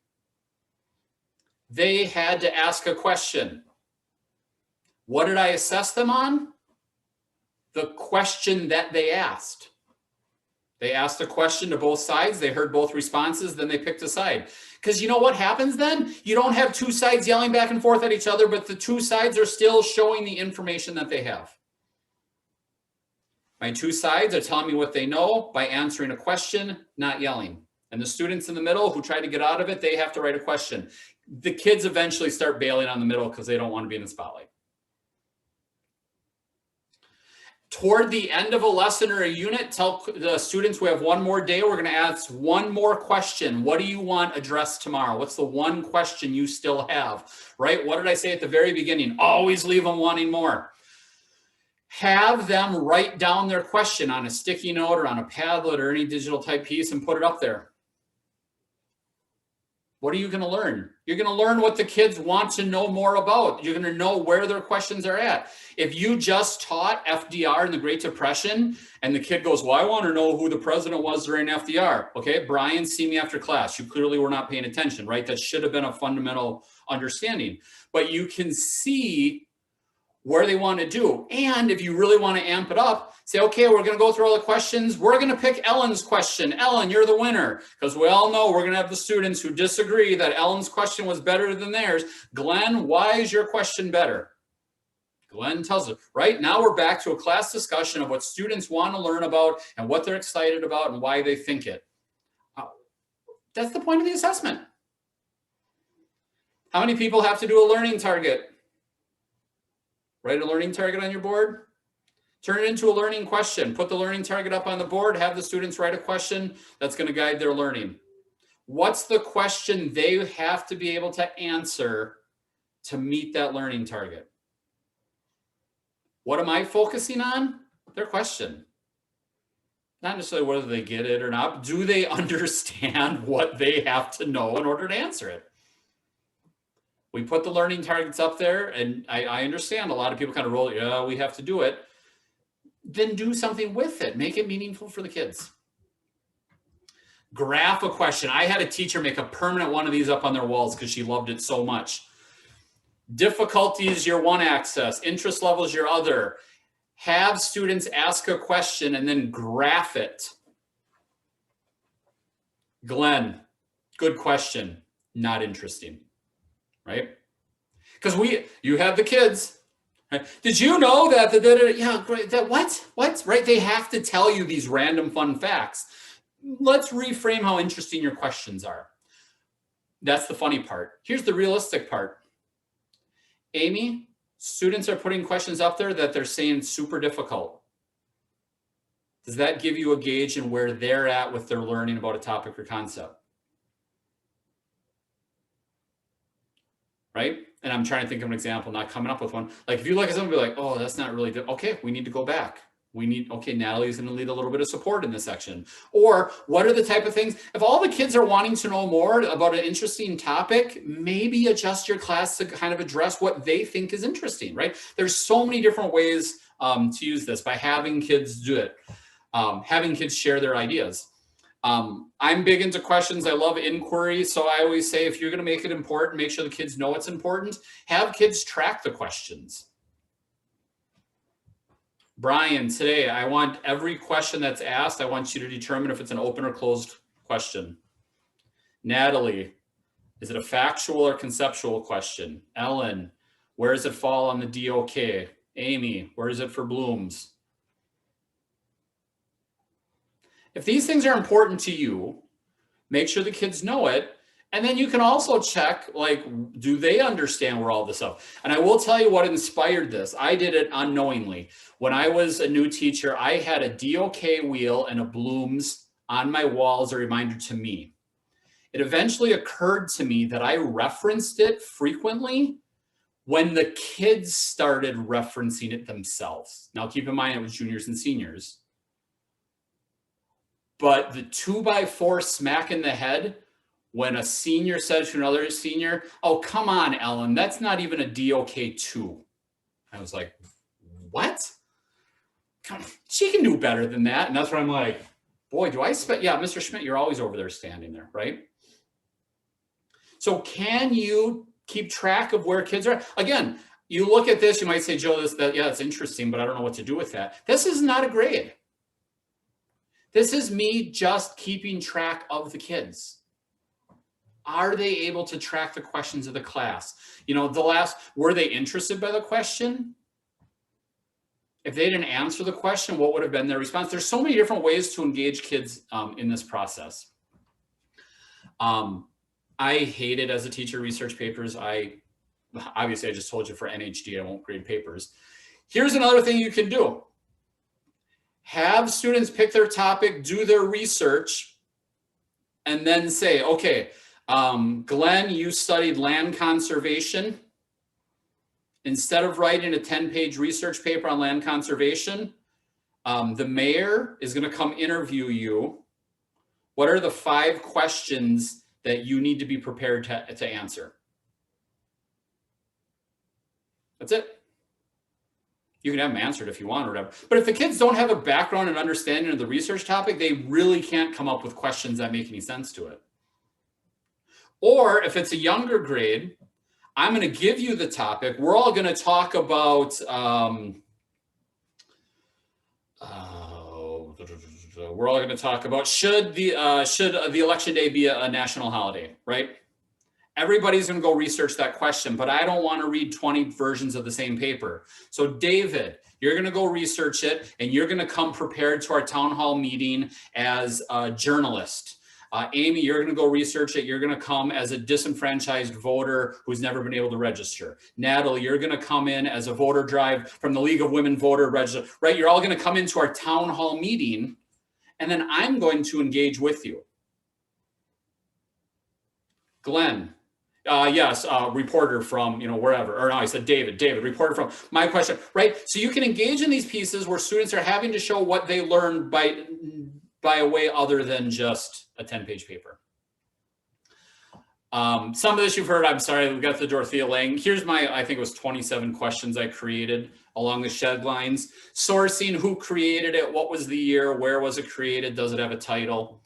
They had to ask a question. What did I assess them on? The question that they asked. They asked a question to both sides. They heard both responses. Then they picked a side. Because you know what happens then? You don't have two sides yelling back and forth at each other, but the two sides are still showing the information that they have. My two sides are telling me what they know by answering a question, not yelling. And the students in the middle who try to get out of it, they have to write a question. The kids eventually start bailing on the middle because they don't want to be in the spotlight. Toward the end of a lesson or a unit, tell the students we have one more day. We're going to ask one more question. What do you want addressed tomorrow? What's the one question you still have, right? What did I say at the very beginning? Always leave them wanting more. Have them write down their question on a sticky note or on a Padlet or any digital type piece and put it up there. What are you going to learn? You're going to learn what the kids want to know more about. You're going to know where their questions are at. If you just taught FDR in the Great Depression and the kid goes, well, I want to know who the president was during FDR. Okay, Brian, see me after class. You clearly were not paying attention, right? That should have been a fundamental understanding. But you can see where they want to do. And if you really want to amp it up, say, okay, we're going to go through all the questions. We're going to pick Ellen's question. Ellen, you're the winner. Because we all know we're going to have the students who disagree that Ellen's question was better than theirs. Glenn, why is your question better? Glenn tells us, right? Now we're back to a class discussion of what students want to learn about and what they're excited about and why they think it. That's the point of the assessment. How many people have to do a learning target? Write a learning target on your board. Turn it into a learning question. Put the learning target up on the board. Have the students write a question that's going to guide their learning. What's the question they have to be able to answer to meet that learning target? What am I focusing on? Their question. Not necessarily whether they get it or not. Do they understand what they have to know in order to answer it? We put the learning targets up there, and I understand a lot of people kind of roll, yeah, we have to do it. Then do something with it. Make it meaningful for the kids. Graph a question. I had a teacher make a permanent one of these up on their walls because she loved it so much. Difficulty is your one axis. Interest level is your other. Have students ask a question and then graph it. Glenn, good question. Not interesting. Right? Because you have the kids. Right? Did you know that yeah, great. That what? Right? They have to tell you these random fun facts. Let's reframe how interesting your questions are. That's the funny part. Here's the realistic part. Amy, students are putting questions up there that they're saying super difficult. Does that give you a gauge in where they're at with their learning about a topic or concept? Right? And I'm trying to think of an example, not coming up with one. Like if you look at something and be like, oh, that's not really good. Okay, we need to go back. Okay, Natalie's going to lead a little bit of support in this section. Or what are the type of things, if all the kids are wanting to know more about an interesting topic, maybe adjust your class to kind of address what they think is interesting, right? There's so many different ways to use this by having kids do it, having kids share their ideas. I'm big into questions. I love inquiry. So I always say, if you're going to make it important, make sure the kids know it's important. Have kids track the questions. Brian, today, I want every question that's asked, I want you to determine if it's an open or closed question. Natalie, is it a factual or conceptual question? Ellen, where does it fall on the DOK? Amy, where is it for Bloom's? If these things are important to you, make sure the kids know it. And then you can also check, like, do they understand where all this stuff? And I will tell you what inspired this. I did it unknowingly. When I was a new teacher, I had a DOK wheel and a Bloom's on my wall as a reminder to me. It eventually occurred to me that I referenced it frequently when the kids started referencing it themselves. Now keep in mind it was juniors and seniors. But the 2x4 smack in the head when a senior said to another senior, "Oh, come on, Ellen, that's not even a DOK2." I was like, what? Come on, she can do better than that. And that's where I'm like, boy, do I spend, yeah, Mr. Schmidt, you're always over there standing there, right? So can you keep track of where kids are? Again, you look at this, you might say, Joe, yeah, it's interesting, but I don't know what to do with that. This is not a grade. This is me just keeping track of the kids. Are they able to track the questions of the class? You know, were they interested by the question? If they didn't answer the question, what would have been their response? There's so many different ways to engage kids in this process. I hated as a teacher research papers. Obviously I just told you for NHD, I won't grade papers. Here's another thing you can do. Have students pick their topic, do their research, and then say, okay, Glenn, you studied land conservation. Instead of writing a 10-page research paper on land conservation, the mayor is going to come interview you. What are the 5 questions that you need to be prepared to answer? That's it. You can have them answered if you want or whatever. But if the kids don't have a background and understanding of the research topic, they really can't come up with questions that make any sense to it. Or if it's a younger grade, I'm going to give you the topic. We're all going to talk about, should the election day be a national holiday, right? Everybody's going to go research that question, but I don't want to read 20 versions of the same paper. So David, you're going to go research it, and you're going to come prepared to our town hall meeting as a journalist. Amy, you're going to go research it. You're going to come as a disenfranchised voter who's never been able to register. Natalie, you're going to come in as a voter drive from the League of Women Voter Register, right? You're all going to come into our town hall meeting, and then I'm going to engage with you. Glenn, yes, reporter from, wherever, or no, I said David, reporter from my question, right? So you can engage in these pieces where students are having to show what they learned by a way other than just a 10-page paper. Some of this you've heard. I'm sorry, we got the Dorothea Lange. Here's I think it was 27 questions I created along the shed lines. Sourcing, who created it, what was the year, where was it created, does it have a title?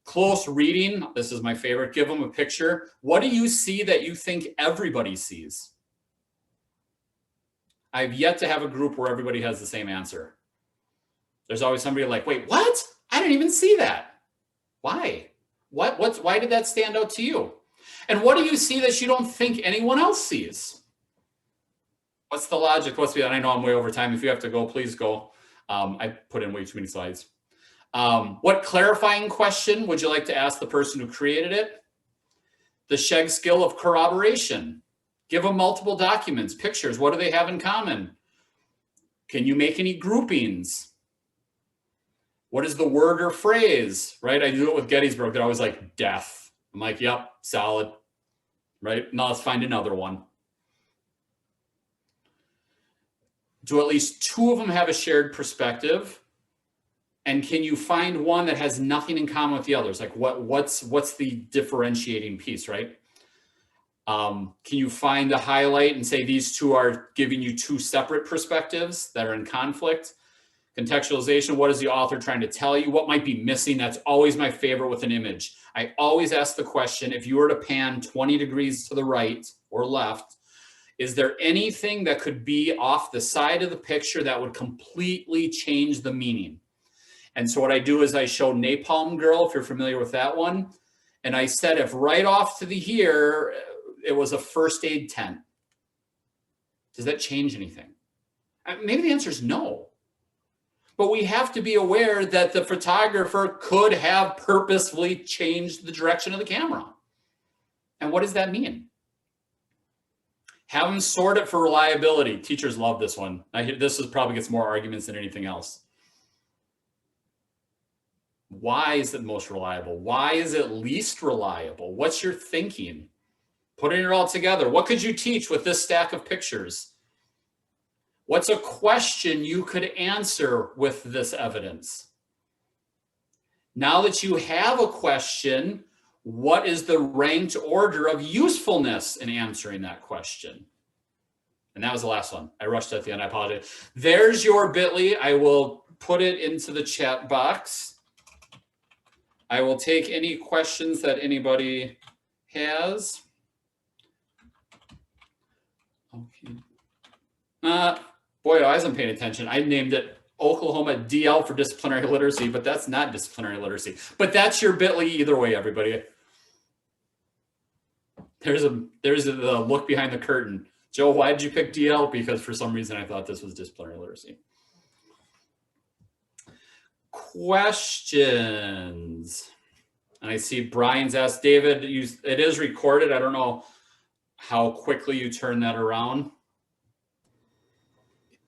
Close reading, this is my favorite. Give them a picture. What do you see that you think everybody sees? I've yet to have a group where everybody has the same answer. There's always somebody like, wait, what? I didn't even see that. Why? Why did that stand out to you? And what do you see that you don't think anyone else sees? What's the logic? I know I'm way over time. If you have to go, please go. I put in way too many slides. What clarifying question would you like to ask the person who created it? The Sheg skill of corroboration. Give them multiple documents, pictures. What do they have in common? Can you make any groupings? What is the word or phrase, right? I do it with Gettysburg. They're always like death. I'm like, yep, solid, right? Now let's find another one. Do at least 2 of them have a shared perspective? And can you find one that has nothing in common with the others? Like what's the differentiating piece, right? Can you find the highlight and say these 2 are giving you 2 separate perspectives that are in conflict? Contextualization, what is the author trying to tell you? What might be missing? That's always my favorite with an image. I always ask the question, if you were to pan 20 degrees to the right or left, is there anything that could be off the side of the picture that would completely change the meaning? And so what I do is I show Napalm Girl, if you're familiar with that one. And I said, if right off to the here, it was a first aid tent, does that change anything? Maybe the answer is no. But we have to be aware that the photographer could have purposefully changed the direction of the camera. And what does that mean? Have them sort it for reliability. Teachers love this one. This probably gets more arguments than anything else. Why is it most reliable? Why is it least reliable? What's your thinking? Putting it all together. What could you teach with this stack of pictures? What's a question you could answer with this evidence? Now that you have a question, what is the ranked order of usefulness in answering that question? And that was the last one. I rushed at the end. I apologize. There's your bit.ly. I will put it into the chat box. I will take any questions that anybody has. Okay. Boy, I wasn't paying attention. I named it Oklahoma DL for disciplinary literacy, but that's not disciplinary literacy. But that's your bit.ly either way, everybody. There's the look behind the curtain. Joe, why did you pick DL? Because for some reason I thought this was disciplinary literacy. Questions. And I see Brian's asked, David, it is recorded. I don't know how quickly you turn that around.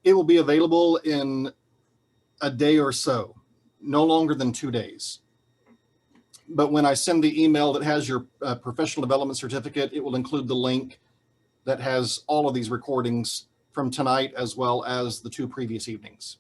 It will be available in a day or so, no longer than 2 days. But when I send the email that has your professional development certificate, it will include the link that has all of these recordings from tonight as well as the 2 previous evenings.